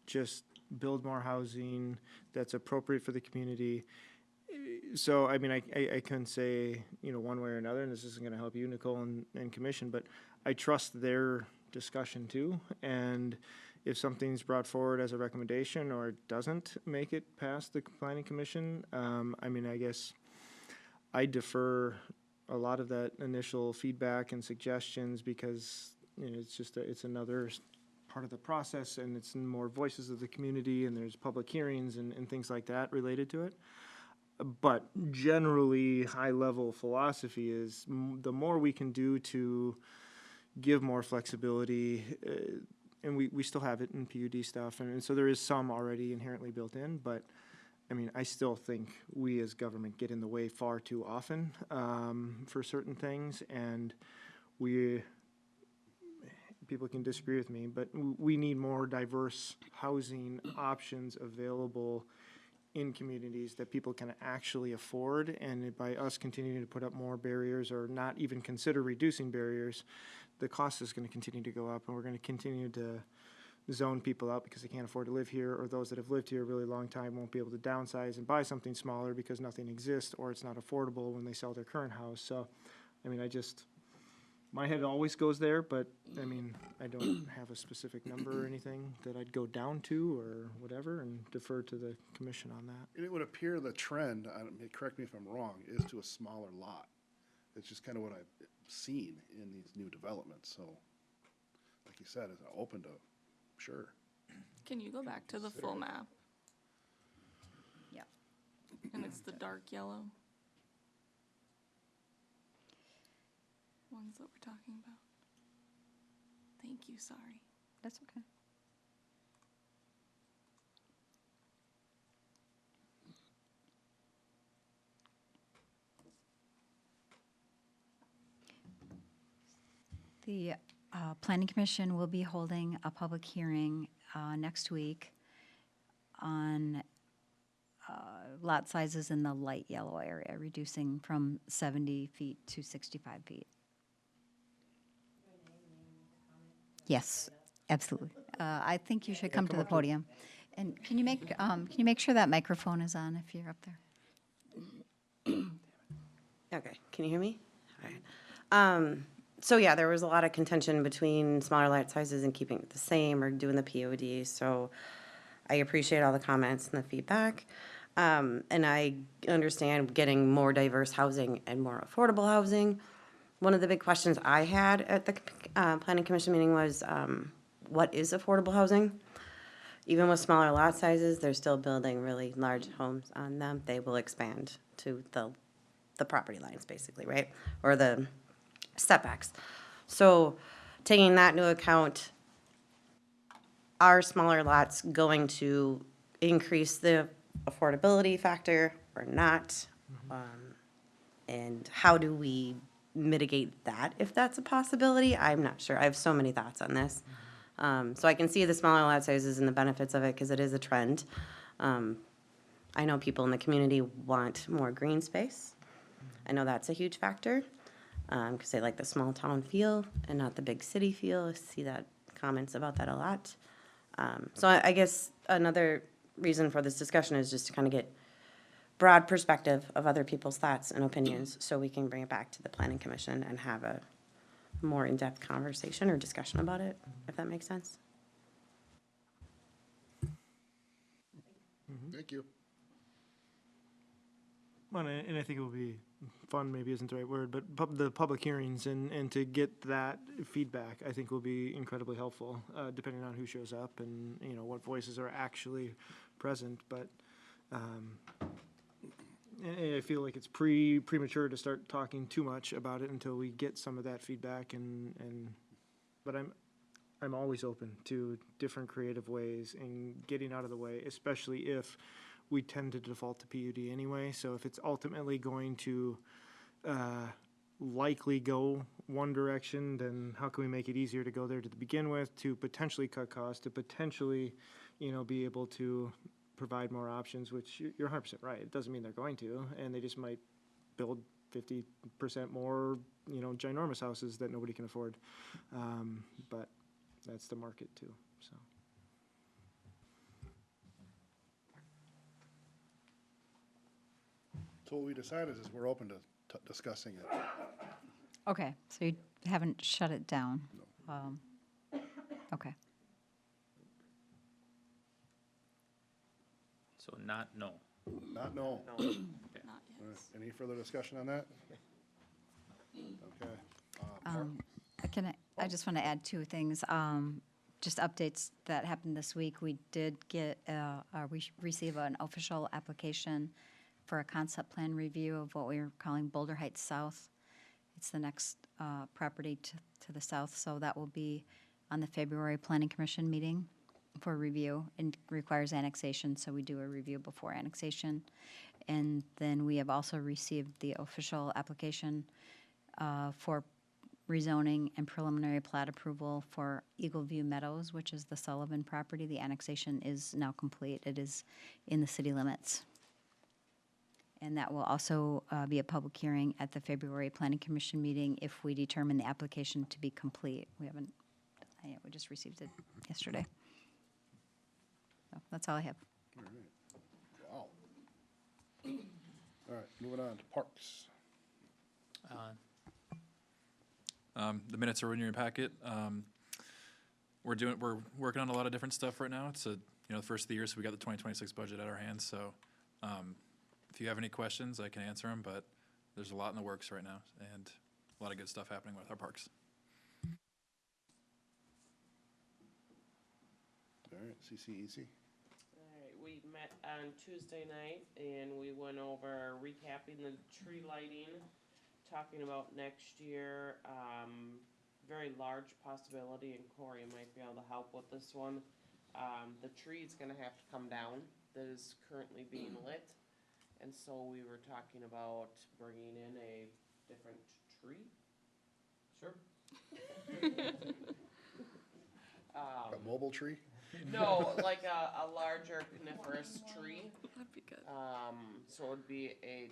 [SPEAKER 8] just build more housing that's appropriate for the community. So, I mean, I couldn't say, you know, one way or another, and this isn't going to help you, Nicole, and commission, but I trust their discussion too. And if something's brought forward as a recommendation or doesn't make it past the planning commission, I mean, I guess I defer a lot of that initial feedback and suggestions because, you know, it's another part of the process, and it's more voices of the community, and there's public hearings and things like that related to it. But generally, high-level philosophy is the more we can do to give more flexibility, and we still have it in PUD stuff, and so there is some already inherently built in, but I mean, I still think we as government get in the way far too often for certain things, and people can disagree with me, but we need more diverse housing options available in communities that people can actually afford, and by us continuing to put up more barriers or not even consider reducing barriers, the cost is going to continue to go up, and we're going to continue to zone people out because they can't afford to live here, or those that have lived here a really long time won't be able to downsize and buy something smaller because nothing exists, or it's not affordable when they sell their current house. So, I mean, my head always goes there, but I mean, I don't have a specific number or anything that I'd go down to or whatever, and defer to the commission on that.
[SPEAKER 16] It would appear the trend, correct me if I'm wrong, is to a smaller lot. It's just kind of what I've seen in these new developments, so, like you said, it's open to, sure.
[SPEAKER 14] Can you go back to the full map?
[SPEAKER 6] Yeah.
[SPEAKER 14] And it's the dark yellow ones that we're talking about. Thank you, sorry.
[SPEAKER 6] That's okay. The Planning Commission will be holding a public hearing next week on lot sizes in the light yellow area, reducing from 70 feet to 65 feet. Yes, absolutely. I think you should come to the podium. And can you make sure that microphone is on if you're up there?
[SPEAKER 11] Okay, can you hear me? All right. So yeah, there was a lot of contention between smaller lot sizes and keeping it the same or doing the POD. So I appreciate all the comments and the feedback. And I understand getting more diverse housing and more affordable housing. One of the big questions I had at the Planning Commission meeting was, what is affordable housing? Even with smaller lot sizes, they're still building really large homes on them. They will expand to the property lines, basically, right? Or the setbacks. So taking that into account, are smaller lots going to increase the affordability factor or not? And how do we mitigate that if that's a possibility? I'm not sure. I have so many thoughts on this. So I can see the smaller lot sizes and the benefits of it because it is a trend. I know people in the community want more green space. I know that's a huge factor, because they like the small town feel and not the big city feel. I see that comments about that a lot. So I guess another reason for this discussion is just to kind of get broad perspective of other people's thoughts and opinions, so we can bring it back to the planning commission and have a more in-depth conversation or discussion about it, if that makes sense.
[SPEAKER 16] Thank you.
[SPEAKER 8] Well, and I think it will be fun, maybe isn't the right word, but the public hearings and to get that feedback, I think will be incredibly helpful, depending on who shows up and, you know, what voices are actually present. But and I feel like it's premature to start talking too much about it until we get some of that feedback but I'm always open to different creative ways and getting out of the way, especially if we tend to default to PUD anyway. So if it's ultimately going to likely go one direction, then how can we make it easier to go there to begin with, to potentially cut costs, to potentially, you know, be able to provide more options, which you're 100% right. It doesn't mean they're going to, and they just might build 50% more, you know, ginormous houses that nobody can afford. But that's the market too, so.
[SPEAKER 16] So what we decided is we're open to discussing it.
[SPEAKER 6] Okay, so you haven't shut it down? Okay.
[SPEAKER 4] So not no.
[SPEAKER 16] Not no.
[SPEAKER 14] Not
[SPEAKER 16] All
[SPEAKER 14] yet.
[SPEAKER 16] right, any further discussion on that? Okay.
[SPEAKER 6] I just want to add two things. Just updates that happened this week. We did get, receive an official application for a concept plan review of what we're calling Boulder Heights South. It's the next property to the south, so that will be on the February Planning Commission meeting for review. It requires annexation, so we do a review before annexation. And then we have also received the official application for rezoning and preliminary plat approval for Eagle View Meadows, which is the Sullivan property. The annexation is now complete. It is in the city limits. And that will also be a public hearing at the February Planning Commission meeting if we determine the application to be complete. We haven't done that yet. We just received it yesterday. So that's all I have.
[SPEAKER 16] All right. Wow. All right, moving on to parks.
[SPEAKER 12] The minutes are in your packet. We're working on a lot of different stuff right now. It's the first of the year, so we got the 2026 budget at our hands. So if you have any questions, I can answer them, but there's a lot in the works right now and a lot of good stuff happening with our parks.
[SPEAKER 16] All right, CCEC.
[SPEAKER 9] All right, we met on Tuesday night and we went over recapping the tree lighting, talking about next year. Very large possibility, and Corey might be able to help with this one. The tree's gonna have to come down that is currently being lit. And so we were talking about bringing in a different tree.
[SPEAKER 4] Sure.
[SPEAKER 16] A mobile tree?
[SPEAKER 9] No, like a larger coniferous tree.
[SPEAKER 14] That'd be good.
[SPEAKER 9] So it would be a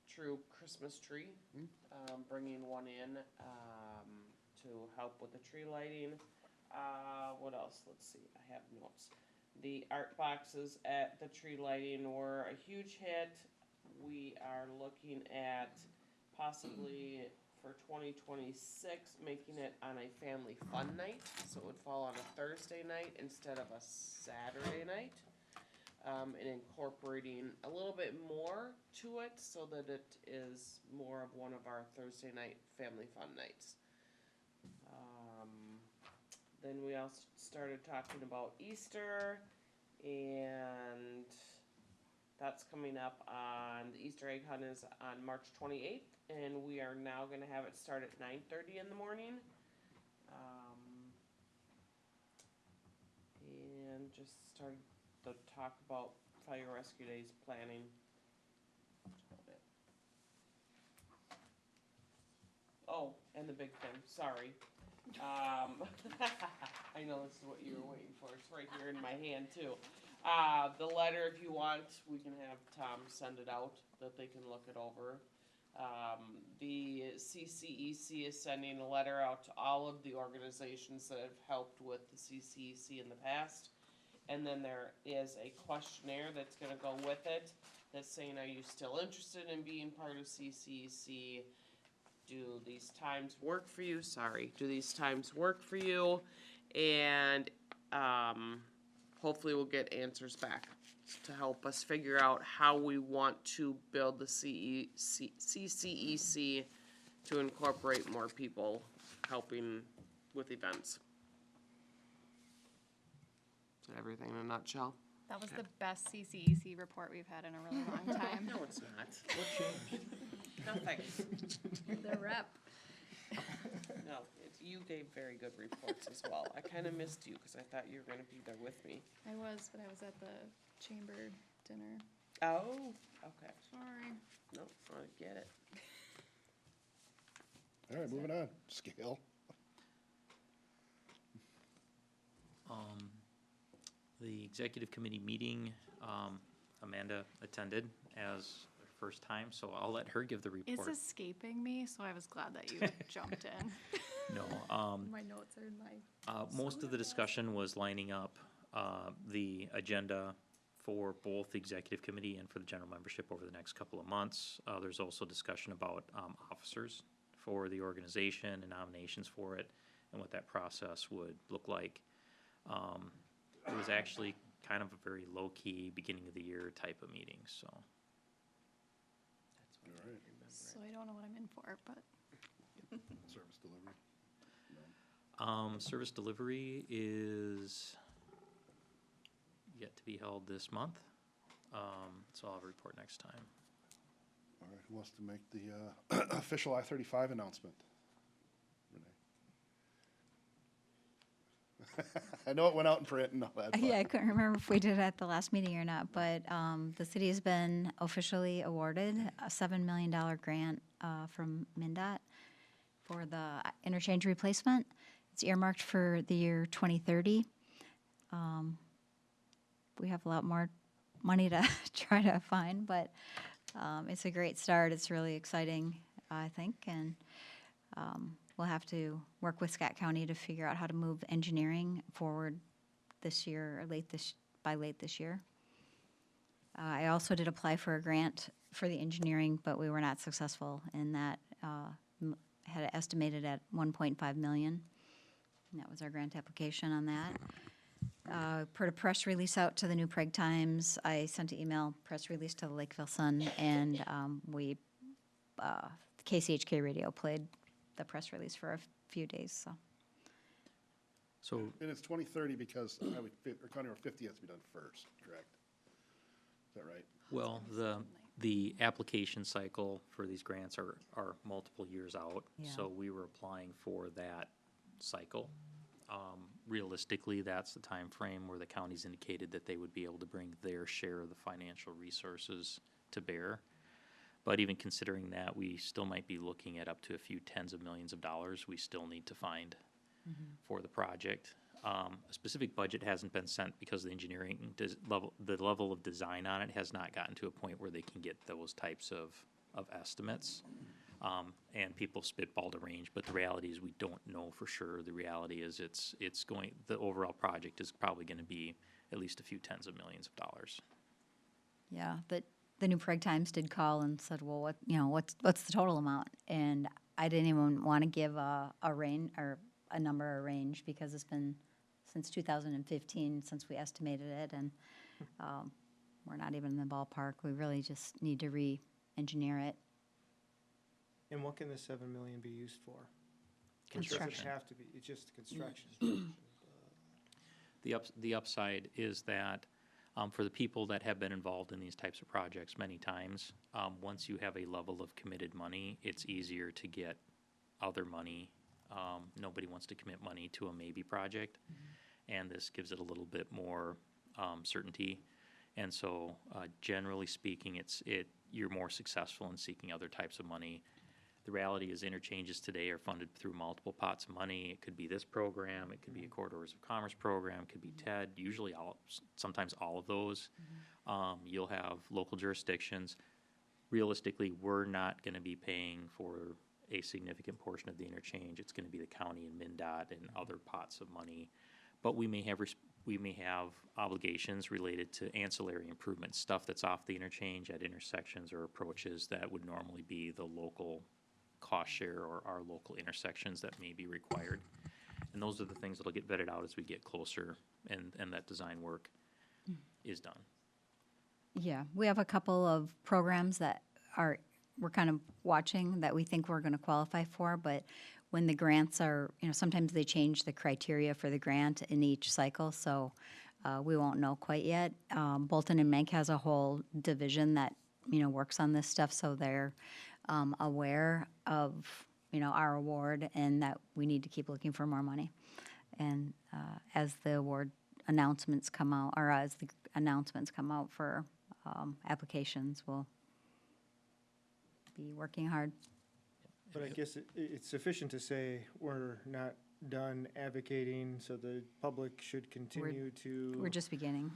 [SPEAKER 9] true Christmas tree. Bringing one in to help with the tree lighting. What else? Let's see. I have notes. The art boxes at the tree lighting were a huge hit. We are looking at possibly for 2026 making it on a family fun night. So it would fall on a Thursday night instead of a Saturday night. And incorporating a little bit more to it so that it is more of one of our Thursday night family fun nights. Then we also started talking about Easter, and that's coming up on, the Easter egg hunt is on March 28th, and we are now gonna have it start at 9:30 in the morning. And just started to talk about Fire Rescue Days planning. Oh, and the big thing, sorry. I know this is what you were waiting for, it's right here in my hand too. The letter, if you want, we can have Tom send it out, that they can look it over. The CCEC is sending a letter out to all of the organizations that have helped with the CCEC in the past. And then there is a questionnaire that's gonna go with it, that's saying, are you still interested in being part of CCEC? Do these times work for you? Do these times work for you? And, hopefully we'll get answers back to help us figure out how we want to build the CCEC to incorporate more people helping with events. Is that everything in a nutshell?
[SPEAKER 3] That was the best CCEC report we've had in a really long time.
[SPEAKER 9] No, it's not.
[SPEAKER 1] What changed?
[SPEAKER 9] Nothing.
[SPEAKER 3] The rep.
[SPEAKER 9] No, you gave very good reports as well. I kind of missed you because I thought you were going to be there with me.
[SPEAKER 3] I was, but I was at the chamber dinner.
[SPEAKER 9] Oh, okay.
[SPEAKER 3] Sorry.
[SPEAKER 9] No, I get it.
[SPEAKER 16] All right, moving on. Scale.
[SPEAKER 4] The executive committee meeting, Amanda attended as her first time, so I'll let her give the report.
[SPEAKER 3] It's escaping me, so I was glad that you jumped in.
[SPEAKER 4] No,
[SPEAKER 3] My notes are in my.
[SPEAKER 4] most of the discussion was lining up the agenda for both the executive committee and for the general membership over the next couple of months. There's also discussion about officers for the organization and nominations for it and what that process would look like. It was actually kind of a very low-key, beginning of the year type of meeting, so.
[SPEAKER 9] That's what
[SPEAKER 16] All right.
[SPEAKER 9] I remember.
[SPEAKER 3] So I don't know what I'm in for, but
[SPEAKER 16] Service delivery.
[SPEAKER 4] Service delivery is yet to be held this month, so I'll have a report next time.
[SPEAKER 16] All right, who wants to make the official I-35 announcement? Renee? I know it went out in print and all that.
[SPEAKER 6] Yeah, I couldn't remember if we did it at the last meeting or not, but the city has been officially awarded a $7 million grant from MnDOT for the interchange replacement. It's earmarked for the year 2030. We have a lot more money to try to find, but it's a great start. It's really exciting, I think, and we'll have to work with Scott County to figure out how to move engineering forward this year, or by late this year. I also did apply for a grant for the engineering, but we were not successful in that. Had it estimated at 1.5 million. And that was our grant application on that. Put a press release out to the New Prague Times. I sent an email press release to the Lakeville Sun, and KCHK Radio played the press release for a few days.
[SPEAKER 4] So
[SPEAKER 16] And it's 2030 because County Road 50 has to be done first, correct? Is that right?
[SPEAKER 4] well, the application cycle for these grants are multiple years out,
[SPEAKER 6] Yeah.
[SPEAKER 4] so we were applying for that cycle. Realistically, that's the time frame where the county's indicated that they would be able to bring their share of the financial resources to bear. But even considering that, we still might be looking at up to a few tens of millions of dollars we still need to find for the project. A specific budget hasn't been sent because the engineering the level of design on it has not gotten to a point where they can get those types of estimates. And people spitballed a range, but the reality is we don't know for sure. The reality is the overall project is probably gonna be at least a few tens of millions of dollars.
[SPEAKER 6] Yeah, but the New Prague Times did call and said, well, what's the total amount? And I didn't even want to give a range or a number or range because it's been since 2015 since we estimated it, and we're not even in the ballpark. We really just need to re-engineer it.
[SPEAKER 8] And what can the 7 million be used for?
[SPEAKER 6] Construction.
[SPEAKER 8] It doesn't have to be, it's just construction.
[SPEAKER 4] The upside is that for the people that have been involved in these types of projects many times, once you have a level of committed money, it's easier to get other money. Nobody wants to commit money to a maybe project, and this gives it a little bit more certainty. And so, generally speaking, you're more successful in seeking other types of money. The reality is interchanges today are funded through multiple pots of money. It could be this program, it could be a Corridors of Commerce program, it could be TED, usually sometimes all of those. You'll have local jurisdictions. Realistically, we're not gonna be paying for a significant portion of the interchange. It's gonna be the county and MnDOT and other pots of money. But we may have obligations related to ancillary improvements, stuff that's off the interchange at intersections or approaches that would normally be the local cost share or our local intersections that may be required. And those are the things that'll get vetted out as we get closer and that design work is done.
[SPEAKER 6] Yeah, we have a couple of programs that we're kind of watching that we think we're going to qualify for, but when the grants are, sometimes they change the criteria for the grant in each cycle, so we won't know quite yet. Bolton and Menk has a whole division that, works on this stuff, so they're aware of, our award and that we need to keep looking for more money. And as the award announcements come out, or as the announcements come out for applications, we'll be working hard.
[SPEAKER 8] But I guess it's sufficient to say we're not done advocating, so the public should continue to.
[SPEAKER 6] We're just beginning.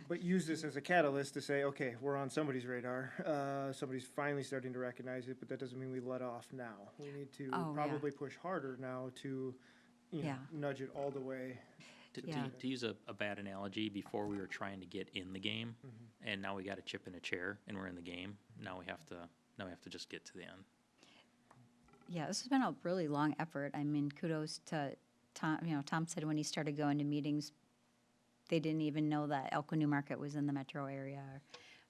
[SPEAKER 8] But use this as a catalyst to say, okay, we're on somebody's radar. Somebody's finally starting to recognize it, but that doesn't mean we let off now. We need to probably push harder now to, nudge it all the way.
[SPEAKER 4] To use a bad analogy, before we were trying to get in the game, and now we got a chip in a chair, and we're in the game. Now we have to just get to the end.
[SPEAKER 6] Yeah, this has been a really long effort. I mean, kudos to Tom. Tom said when he started going to meetings, they didn't even know that Elko New Market was in the metro area.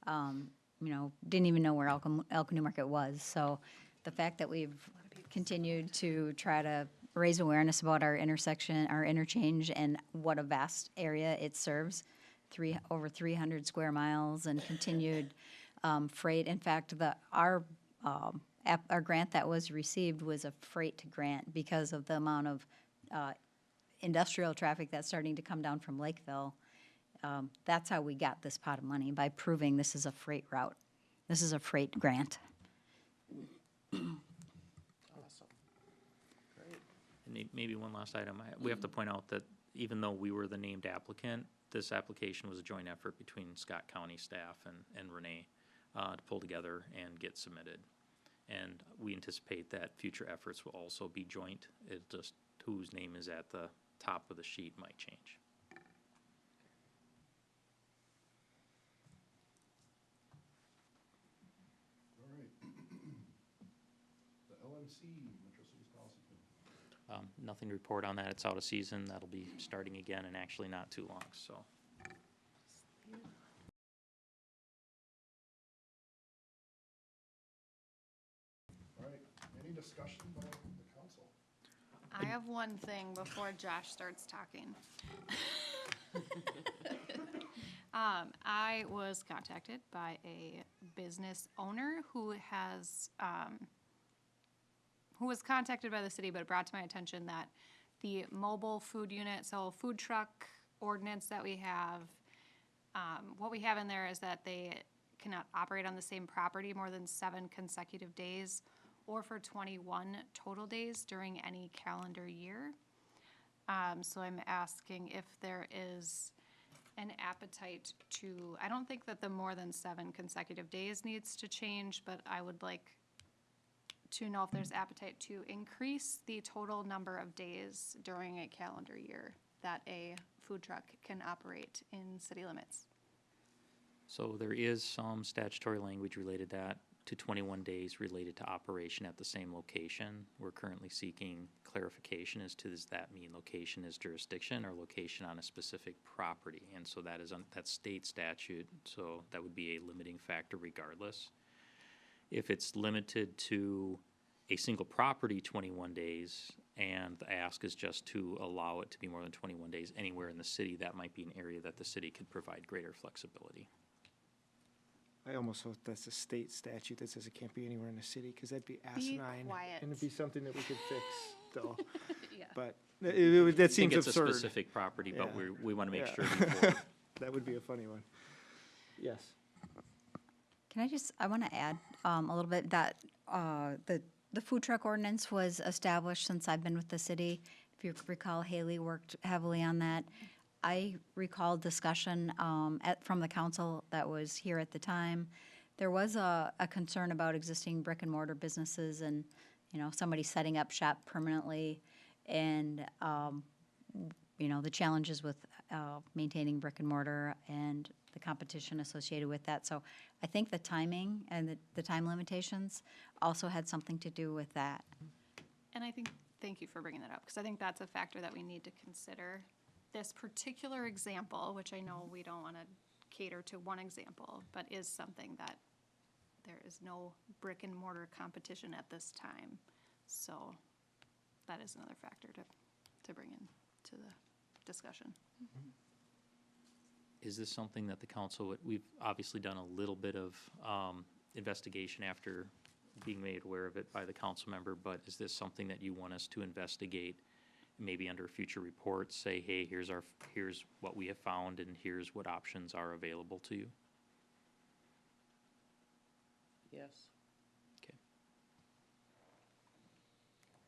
[SPEAKER 6] Didn't even know where Elko New Market was. So the fact that we've continued to try to raise awareness about our intersection, our interchange, and what a vast area it serves, over 300 square miles, and continued freight. In fact, our grant that was received was a freight grant because of the amount of industrial traffic that's starting to come down from Lakeville. That's how we got this pot of money, by proving this is a freight route. This is a freight grant.
[SPEAKER 4] And maybe one last item. We have to point out that even though we were the named applicant, this application was a joint effort between Scott County staff and Renee to pull together and get submitted. And we anticipate that future efforts will also be joint. It just whose name is at the top of the sheet might change.
[SPEAKER 16] All right. The LMC, Metro Cities Policy Committee.
[SPEAKER 4] Nothing to report on that. It's out of season. That'll be starting again in actually not too long, so.
[SPEAKER 16] Any discussion by the council?
[SPEAKER 3] I have one thing before Josh starts talking. I was contacted by a business owner who was contacted by the city, but it brought to my attention that the mobile food unit, so food truck ordinance that we have, what we have in there is that they cannot operate on the same property more than 7 consecutive days, or for 21 total days during any calendar year. So I'm asking if there is an appetite to, I don't think that the more than 7 consecutive days needs to change, but I would like to know if there's appetite to increase the total number of days during a calendar year that a food truck can operate in city limits.
[SPEAKER 4] So there is some statutory language related to 21 days related to operation at the same location. We're currently seeking clarification as to, does that mean location is jurisdiction or location on a specific property? And so that's state statute, so that would be a limiting factor regardless. If it's limited to a single property 21 days, and the ask is just to allow it to be more than 21 days anywhere in the city, that might be an area that the city could provide greater flexibility.
[SPEAKER 8] I almost hope that's a state statute that says it can't be anywhere in the city, because that'd be asinine.
[SPEAKER 3] Quiet.
[SPEAKER 8] And it'd be something that we could fix, though.
[SPEAKER 3] Yeah.
[SPEAKER 8] But that seems
[SPEAKER 4] I think
[SPEAKER 8] absurd.
[SPEAKER 4] it's a specific property, but
[SPEAKER 8] Yeah.
[SPEAKER 4] we want to make
[SPEAKER 8] Yeah.
[SPEAKER 4] sure before.
[SPEAKER 8] That would be a funny one. Yes.
[SPEAKER 6] Can I want to add a little bit that the the food truck ordinance was established since I've been with the city. If you recall, Haley worked heavily on that. I recall discussion from the council that was here at the time. There was a concern about existing brick and mortar businesses and, somebody setting up shop permanently and, the challenges with maintaining brick and mortar and the competition associated with that. So I think the timing and the time limitations also had something to do with that.
[SPEAKER 3] And I think, thank you for bringing that up, because I think that's a factor that we need to consider. This particular example, which I know we don't want to cater to one example, but is something that there is no brick and mortar competition at this time. So that is another factor to bring in to the discussion.
[SPEAKER 4] Is this something that the council, we've obviously done a little bit of investigation after being made aware of it by the council member, but is this something that you want us to investigate, maybe under future reports, say, hey, here's what we have found and here's what options are available to you?
[SPEAKER 9] Yes.
[SPEAKER 4] Okay.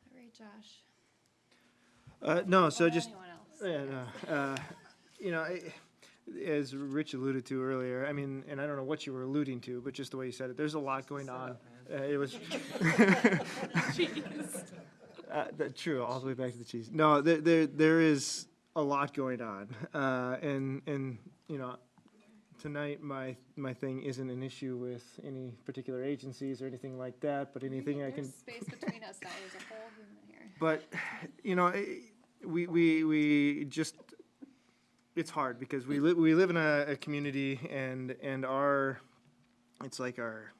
[SPEAKER 3] All right, Josh.
[SPEAKER 8] No, so
[SPEAKER 3] Or
[SPEAKER 8] just,
[SPEAKER 3] anyone else.
[SPEAKER 8] as Rich alluded to earlier, I mean, and I don't know what you were alluding to, but just the way you said it, there's a lot going on. It was true, all the way back to the cheese. No, there is a lot going on, and tonight my thing isn't an issue with any particular agencies or anything like that, but anything I can.
[SPEAKER 3] There's space between us now. There's a whole human here.
[SPEAKER 8] But we just, it's hard because we live in a community and it's like our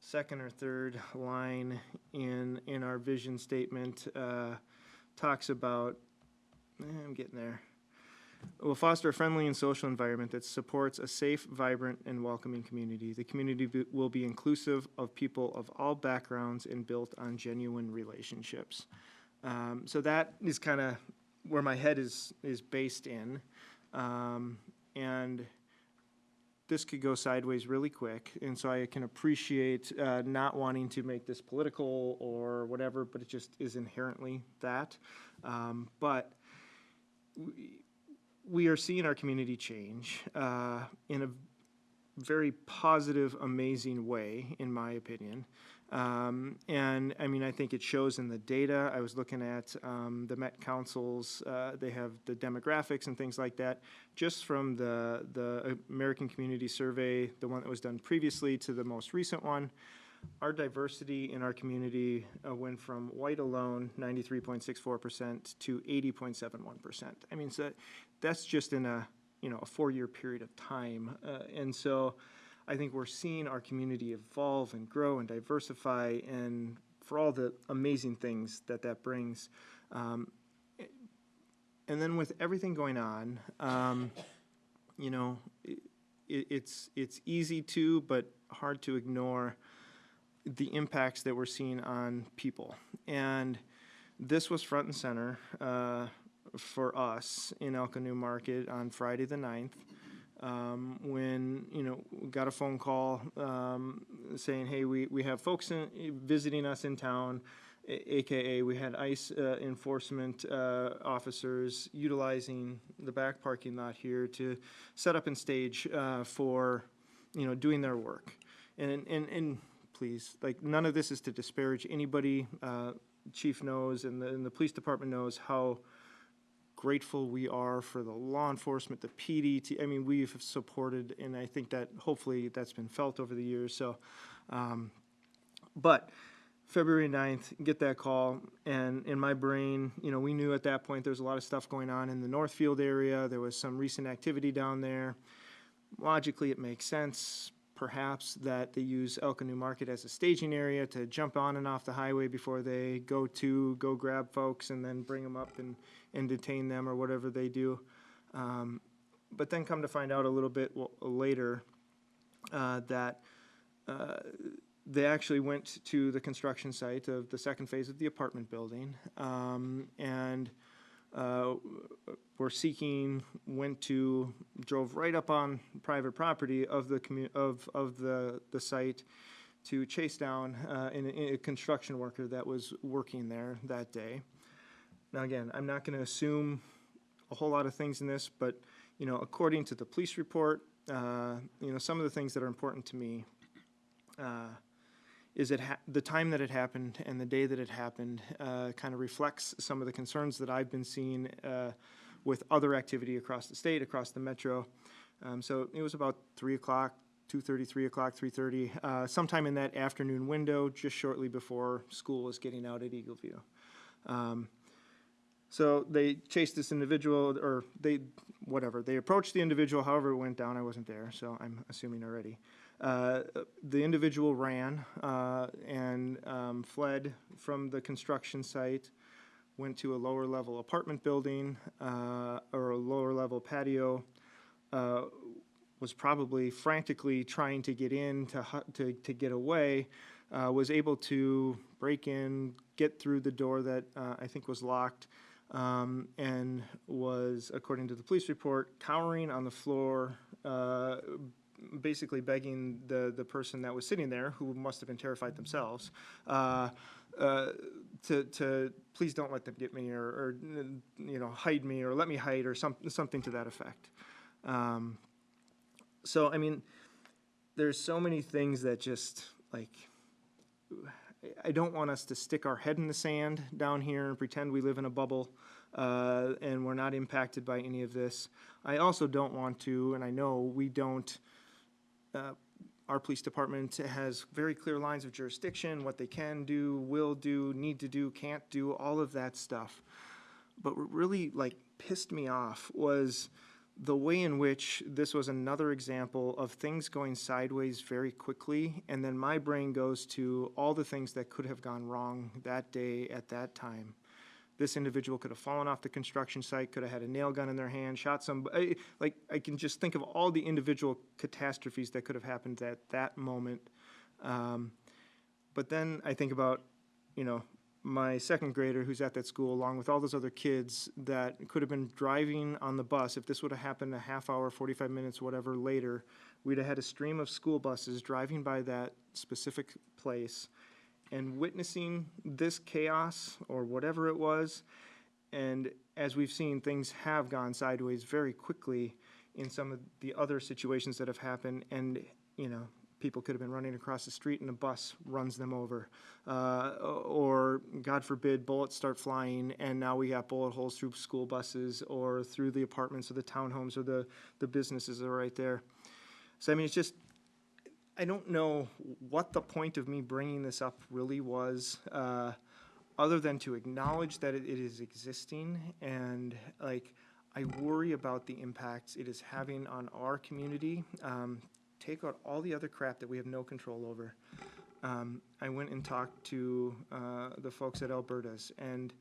[SPEAKER 8] second or third line in our vision statement talks about, I'm getting there. Will foster a friendly and social environment that supports a safe, vibrant, and welcoming community. The community will be inclusive of people of all backgrounds and built on genuine relationships. So that is kind of where my head is based in. And this could go sideways really quick. And so I can appreciate not wanting to make this political or whatever, but it just is inherently that. But we are seeing our community change in a very positive, amazing way, in my opinion. And I mean, I think it shows in the data. I was looking at the Met Council's, they have the demographics and things like that. Just from the American Community Survey, the one that was done previously to the most recent one, our diversity in our community went from white alone, 93.64%, to 80.71%. I mean, so that's just in a 4-year period of time. And so I think we're seeing our community evolve and grow and diversify, and for all the amazing things that brings. And then with everything going on, it's easy to, but hard to ignore the impacts that we're seeing on people. And this was front and center for us in Elko New Market on Friday the 9th. When we got a phone call saying, hey, we have folks visiting us in town, AKA we had ICE enforcement officers utilizing the back parking lot here to set up and stage for doing their work. And please, like, none of this is to disparage anybody. Chief knows and the police department knows how grateful we are for the law enforcement, the PD. I mean, we've supported, and I think that hopefully that's been felt over the years. So, but February 9th, get that call, and in my brain, we knew at that point there was a lot of stuff going on in the Northfield area. There was some recent activity down there. Logically, it makes sense, perhaps, that they use Elko New Market as a staging area to jump on and off the highway before they go grab folks and then bring them up and detain them or whatever they do. But then come to find out a little bit later that they actually went to the construction site of the second phase of the apartment building, and were seeking, drove right up on private property of the site to chase down a construction worker that was working there that day. Now, again, I'm not going to assume a whole lot of things in this, but, you know, according to the police report, you know, some of the things that are important to me is the time that it happened and the day that it happened kind of reflects some of the concerns that I've been seeing with other activity across the state, across the metro. So it was about 3 o'clock, 2:30, 3 o'clock, 3:30, sometime in that afternoon window, just shortly before school was getting out at Eagleview. So they chased this individual, or they approached the individual, however it went down. I wasn't there, so I'm assuming already. The individual ran and fled from the construction site, went to a lower level apartment building or a lower level patio, was probably frantically trying to get in to get away, was able to break in, get through the door that I think was locked, and was, according to the police report, cowering on the floor, basically begging the person that was sitting there, who must have been terrified themselves, to please don't let them get me, or you know, hide me, or let me hide, or something to that effect. So, I mean, there's so many things that just, like, I don't want us to stick our head in the sand down here and pretend we live in a bubble and we're not impacted by any of this. I also don't want to, and I know we don't, our police department has very clear lines of jurisdiction, what they can do, will do, need to do, can't do, all of that stuff. But what really, like, pissed me off was the way in which this was another example of things going sideways very quickly, and then my brain goes to all the things that could have gone wrong that day at that time. This individual could have fallen off the construction site, could have had a nail gun in their hand, shot somebody. Like, I can just think of all the individual catastrophes that could have happened at that moment. But then I think about, you know, my second grader who's at that school, along with all those other kids that could have been driving on the bus. If this would have happened a half hour, 45 minutes, whatever later, we'd have had a stream of school buses driving by that specific place and witnessing this chaos or whatever it was. And as we've seen, things have gone sideways very quickly in some of the other situations that have happened. And, you know, people could have been running across the street and a bus runs them over. Or, God forbid, bullets start flying and now we got bullet holes through school buses or through the apartments or the townhomes or the businesses that are right there. So, I mean, it's just, I don't know what the point of me bringing this up really was, other than to acknowledge that it is existing, and, like, I worry about the impacts it is having on our community. Take out all the other crap that we have no control over. I went and talked to the folks at Alberta's, and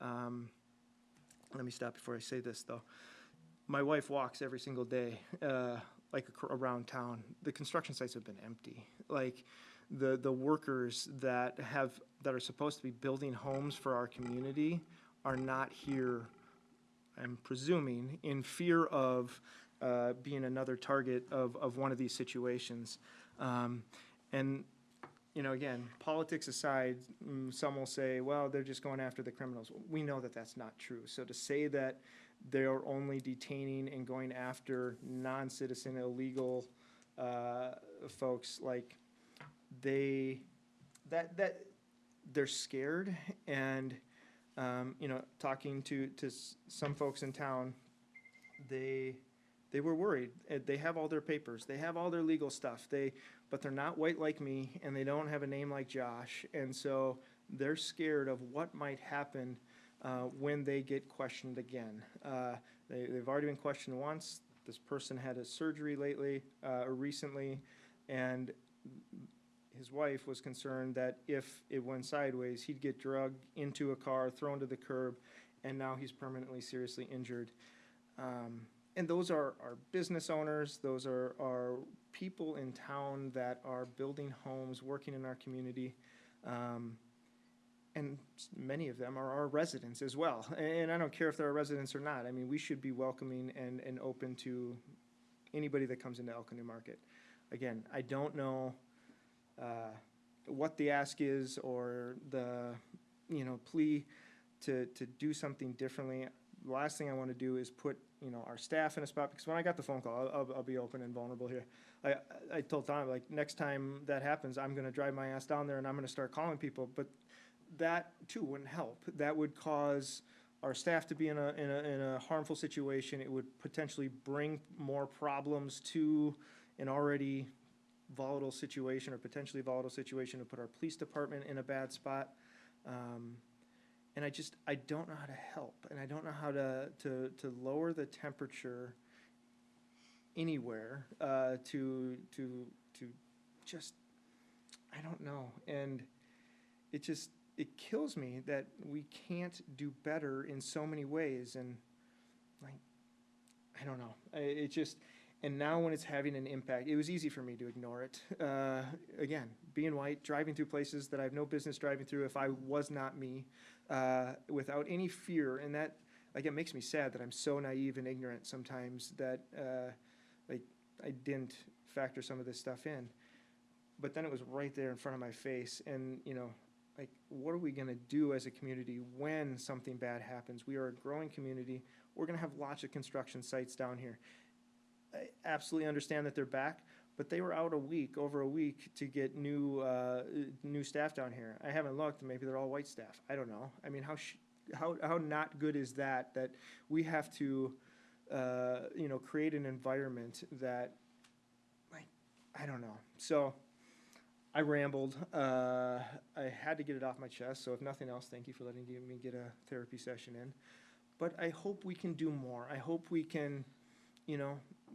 [SPEAKER 8] let me stop before I say this, though. My wife walks every single day, like around town. The construction sites have been empty. Like, the workers that are supposed to be building homes for our community are not here, I'm presuming, in fear of being another target of one of these situations. And, you know, again, politics aside, some will say, well, they're just going after the criminals. We know that that's not true. So to say that they're only detaining and going after non-citizen illegal folks, like, they're scared. And, you know, talking to some folks in town, they were worried. They have all their papers. They have all their legal stuff. But they're not white like me, and they don't have a name like Josh. And so they're scared of what might happen when they get questioned again. They've already been questioned once. This person had a surgery recently, and his wife was concerned that if it went sideways, he'd get drugged into a car, thrown to the curb, and now he's permanently seriously injured. And those are business owners. Those are people in town that are building homes, working in our community. And many of them are our residents as well. And I don't care if they're our residents or not. I mean, we should be welcoming and open to anybody that comes into Elko New Market. Again, I don't know what the ask is or the, plea to do something differently. The last thing I want to do is put, our staff in a spot, because when I got the phone call, I'll be open and vulnerable here. I told Tom, like, next time that happens, I'm going to drive my ass down there and I'm going to start calling people. But that too wouldn't help. That would cause our staff to be in a harmful situation. It would potentially bring more problems to an already volatile situation or potentially volatile situation, to put our police department in a bad spot. And I don't know how to help, and I don't know how to lower the temperature anywhere, to just, I don't know. And it kills me that we can't do better in so many ways. And like, I don't know. And now when it's having an impact, it was easy for me to ignore it. Again, being white, driving through places that I have no business driving through if I was not me, without any fear. And that, like, it makes me sad that I'm so naive and ignorant sometimes that, like, I didn't factor some of this stuff in. But then it was right there in front of my face. And, like, what are we going to do as a community when something bad happens? We are a growing community. We're going to have lots of construction sites down here. I absolutely understand that they're back, but they were out over a week to get new staff down here. I haven't looked. Maybe they're all white staff. I don't know. I mean, how not good is that we have to, create an environment that, like, I don't know. So I rambled. I had to get it off my chest. So if nothing else, thank you for letting me get a therapy session in. But I hope we can do more. I hope we can,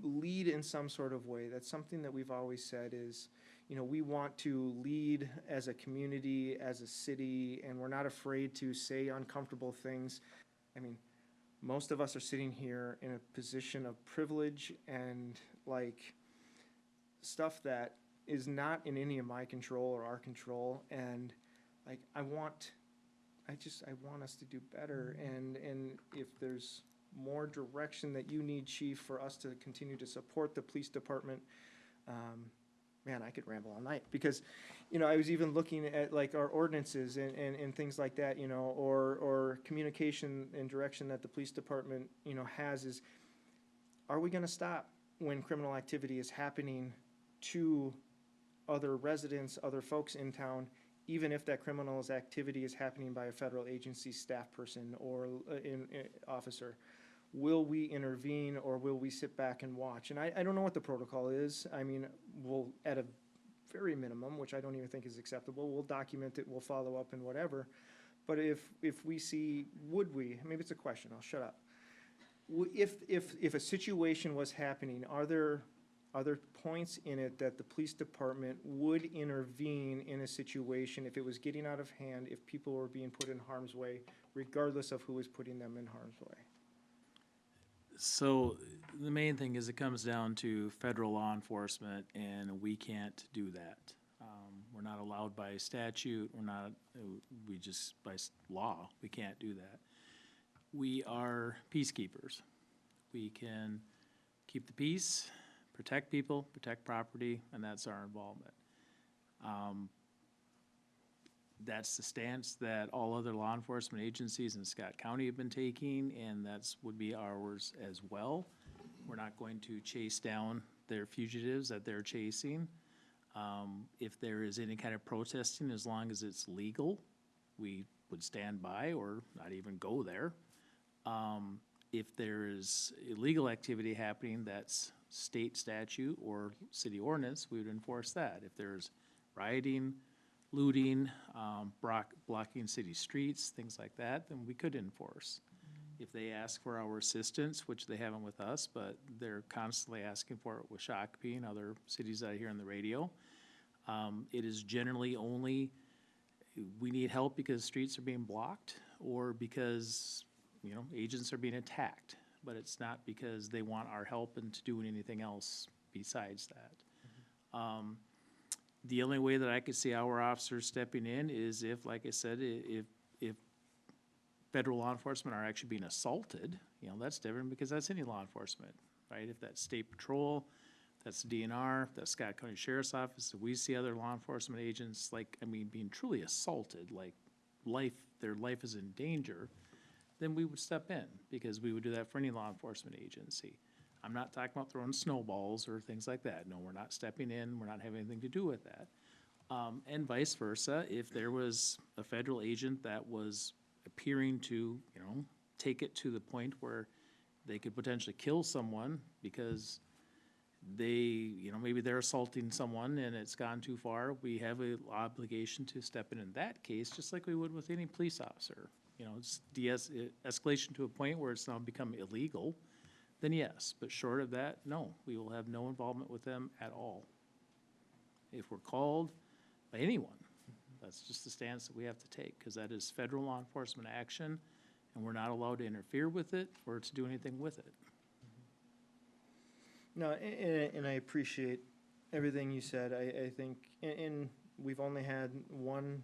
[SPEAKER 8] lead in some sort of way. That's something that we've always said is, we want to lead as a community, as a city, and we're not afraid to say uncomfortable things. I mean, most of us are sitting here in a position of privilege and, like, stuff that is not in any of my control or our control. And, like, I want us to do better. And if there's more direction that you need, Chief, for us to continue to support the police department, man, I could ramble all night, because, I was even looking at, like, our ordinances and things like that, or communication and direction that the police department, has is, are we going to stop when criminal activity is happening to other residents, other folks in town, even if that criminal activity is happening by a federal agency staff person or officer? Will we intervene, or will we sit back and watch? And I don't know what the protocol is. I mean, we'll, at a very minimum, which I don't even think is acceptable, we'll document it, we'll follow up and whatever. But if we see, maybe it's a question, I'll shut up. If a situation was happening, are there points in it that the police department would intervene in a situation if it was getting out of hand, if people were being put in harm's way, regardless of who was putting them in harm's way?
[SPEAKER 4] So the main thing is it comes down to federal law enforcement, and we can't do that. We're not allowed by statute. We just, by law, we can't do that. We are peacekeepers. We can keep the peace, protect people, protect property, and that's our involvement. That's the stance that all other law enforcement agencies in Scott County have been taking, and would be ours as well. We're not going to chase down their fugitives that they're chasing. If there is any kind of protesting, as long as it's legal, we would stand by or not even go there. If there is illegal activity happening that's state statute or city ordinance, we would enforce that. If there's rioting, looting, blocking city streets, things like that, then we could enforce. If they ask for our assistance, which they haven't with us, but they're constantly asking for it with Shakopee and other cities that I hear on the radio, it is generally only, we need help because streets are being blocked or because, agents are being attacked, but it's not because they want our help into doing anything else besides that. The only way that I could see our officers stepping in is if, like I said, if federal law enforcement are actually being assaulted, that's different because that's any law enforcement, right? If that's state patrol
[SPEAKER 7] that's DNR, that's Scott County Sheriff's Office, if we see other law enforcement agents, like, I mean, being truly assaulted, like their life is in danger, then we would step in, because we would do that for any law enforcement agency. I'm not talking about throwing snowballs or things like that. No, we're not stepping in, we're not having anything to do with that. And vice versa, if there was a federal agent that was appearing to, take it to the point where they could potentially kill someone because they, maybe they're assaulting someone and it's gone too far, we have an obligation to step in that case, just like we would with any police officer. It's escalation to a point where it's now become illegal, then yes. But short of that, no, we will have no involvement with them at all. If we're called by anyone, that's just the stance that we have to take, because that is federal law enforcement action, and we're not allowed to interfere with it or to do anything with it.
[SPEAKER 8] No, and I appreciate everything you said. I think, and we've only had one,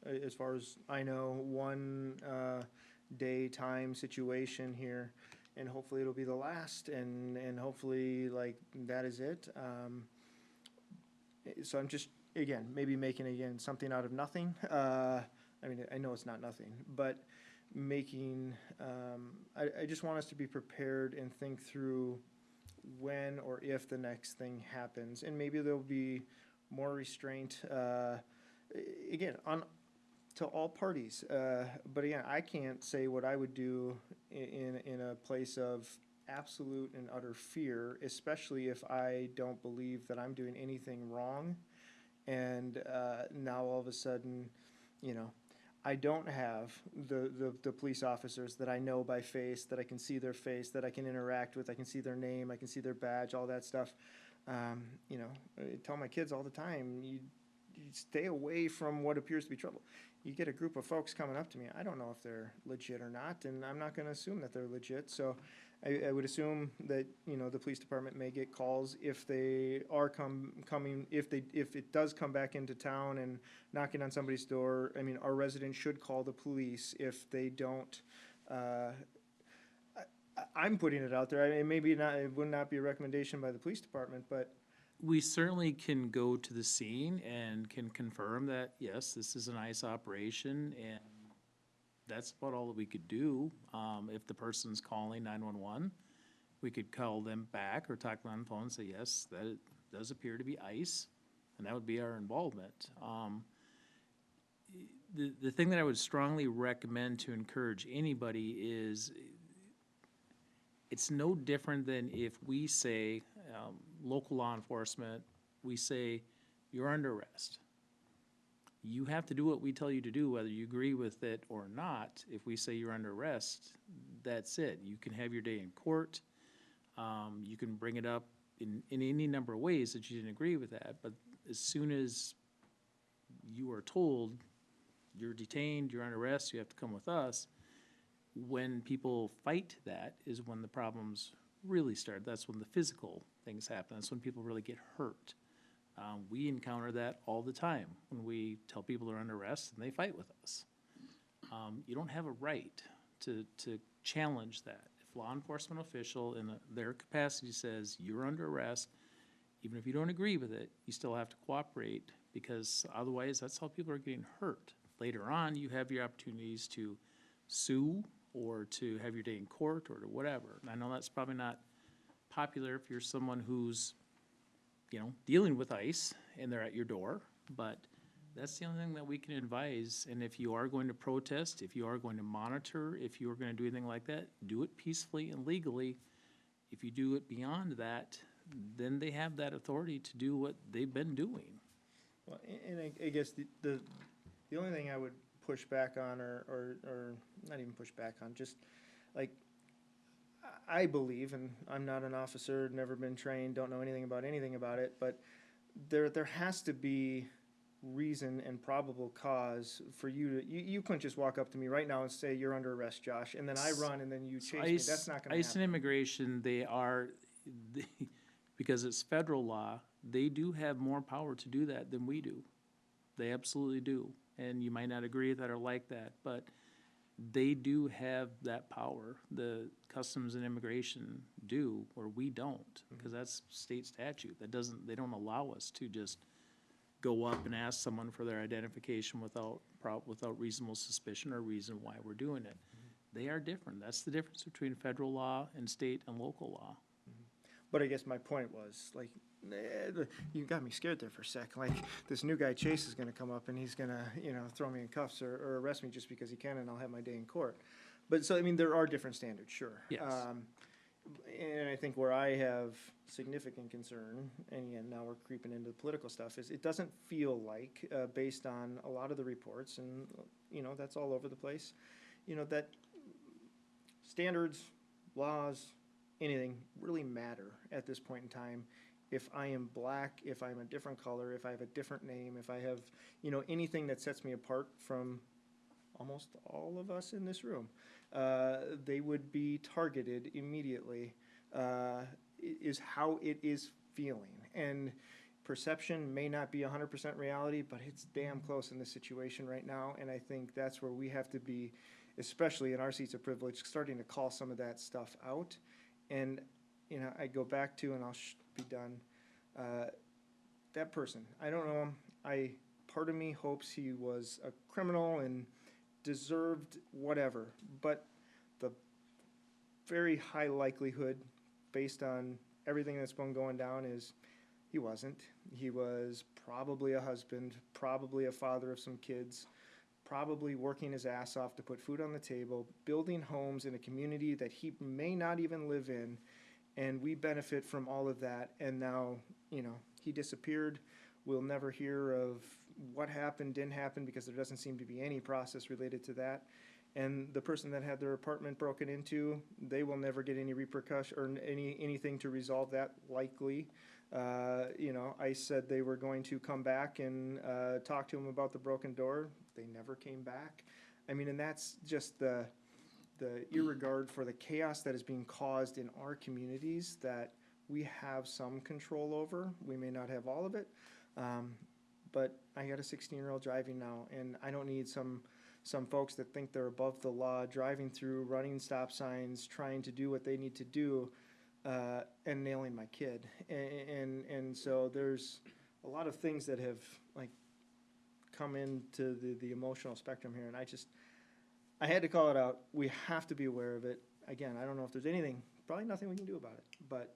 [SPEAKER 8] as far as I know, one day-time situation here, and hopefully it'll be the last, and hopefully, like, that is it. So I'm just, again, maybe making, something out of nothing. I mean, I know it's not nothing, but making, I just want us to be prepared and think through when or if the next thing happens, and maybe there'll be more restraint, again, to all parties. But again, I can't say what I would do in a place of absolute and utter fear, especially if I don't believe that I'm doing anything wrong. And now all of a sudden, I don't have the police officers that I know by face, that I can see their face, that I can interact with, I can see their name, I can see their badge, all that stuff. I tell my kids all the time, you stay away from what appears to be trouble. You get a group of folks coming up to me, I don't know if they're legit or not, and I'm not going to assume that they're legit. So I would assume that, the police department may get calls if they are coming, if it does come back into town and knocking on somebody's door. I mean, our residents should call the police if they don't. I'm putting it out there. I mean, maybe not, it would not be a recommendation by the police department, but
[SPEAKER 7] We certainly can go to the scene and can confirm that, yes, this is an ICE operation, and that's about all that we could do. If the person's calling 911, we could call them back or talk to them on the phone and say, yes, that it does appear to be ICE, and that would be our involvement. The thing that I would strongly recommend to encourage anybody is, it's no different than if we say, local law enforcement, we say, you're under arrest. You have to do what we tell you to do, whether you agree with it or not. If we say you're under arrest, that's it. You can have your day in court. You can bring it up in any number of ways that you didn't agree with that. But as soon as you are told you're detained, you're under arrest, you have to come with us, when people fight that is when the problems really start. That's when the physical things happen. That's when people really get hurt. We encounter that all the time when we tell people they're under arrest and they fight with us. You don't have a right to challenge that. If law enforcement official in their capacity says you're under arrest, even if you don't agree with it, you still have to cooperate, because otherwise that's how people are getting hurt. Later on, you have your opportunities to sue or to have your day in court or to whatever. And I know that's probably not popular if you're someone who's, dealing with ICE and they're at your door, but that's the only thing that we can advise. And if you are going to protest, if you are going to monitor, if you are going to do anything like that, do it peacefully and legally. If you do it beyond that, then they have that authority to do what they've been doing.
[SPEAKER 8] Well, and I guess the only thing I would push back on, or not even push back on, just like, I believe, and I'm not an officer, never been trained, don't know anything about it, but there has to be reason and probable cause for you to, you couldn't just walk up to me right now and say, you're under arrest, Josh, and then I run and then you chase me. That's not gonna
[SPEAKER 7] ICE and
[SPEAKER 8] happen.
[SPEAKER 7] immigration, because it's federal law, they do have more power to do that than we do. They absolutely do. And you might not agree with that or like that, but they do have that power. Customs and Immigration do, where we don't, because that's state statute. That doesn't, they don't allow us to just go up and ask someone for their identification without reasonable suspicion or reason why we're doing it. They are different. That's the difference between federal law and state and local law.
[SPEAKER 8] But I guess my point was, like, you got me scared there for a sec. Like, this new guy Chase is gonna come up and he's gonna, throw me in cuffs or arrest me just because he can, and I'll have my day in court. But so, I mean, there are different standards, sure.
[SPEAKER 7] Yes.
[SPEAKER 8] And I think where I have significant concern, and again, now we're creeping into the political stuff, is it doesn't feel like, based on a lot of the reports, and, that's all over the place, that standards, laws, anything really matter at this point in time. If I am black, if I'm a different color, if I have a different name, if I have, anything that sets me apart from almost all of us in this room, they would be targeted immediately, is how it is feeling. And perception may not be 100% reality, but it's damn close in this situation right now. And I think that's where we have to be, especially in our seats of privilege, starting to call some of that stuff out. And, I go back to, and I'll be done, that person, I don't know him. Part of me hopes he was a criminal and deserved whatever, but the very high likelihood, based on everything that's been going down, is he wasn't. He was probably a husband, probably a father of some kids, probably working his ass off to put food on the table, building homes in a community that he may not even live in, and we benefit from all of that. And now, he disappeared. We'll never hear of what happened, didn't happen, because there doesn't seem to be any process related to that. And the person that had their apartment broken into, they will never get any repercussion or anything to resolve that, likely. I said they were going to come back and talk to him about the broken door. They never came back. I mean, and that's just the irregard for the chaos that is being caused in our communities that we have some control over. We may not have all of it, but I got a 16-year-old driving now, and I don't need some folks that think they're above the law driving through, running stop signs, trying to do what they need to do, and nailing my kid. And so there's a lot of things that have come into the emotional spectrum here, and I had to call it out. We have to be aware of it. Again, I don't know if there's anything, probably nothing we can do about it, but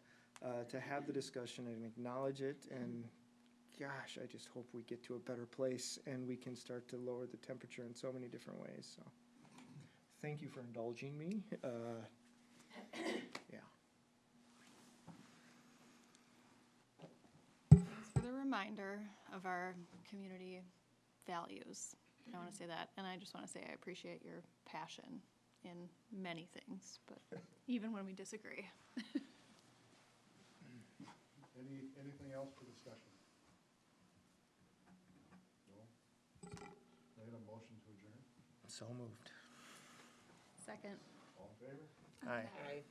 [SPEAKER 8] to have the discussion and acknowledge it, and gosh, I just hope we get to a better place and we can start to lower the temperature in so many different ways. So thank you for indulging me. Yeah.
[SPEAKER 3] Thanks for the reminder of our community values. I want to say that, and I just want to say I appreciate your passion in many things, but even when we disagree.
[SPEAKER 16] Anything else for discussion? No? Need a motion to adjourn?
[SPEAKER 8] So moved.
[SPEAKER 3] Second.
[SPEAKER 16] All in favor?
[SPEAKER 8] Aye.
[SPEAKER 9] Aye.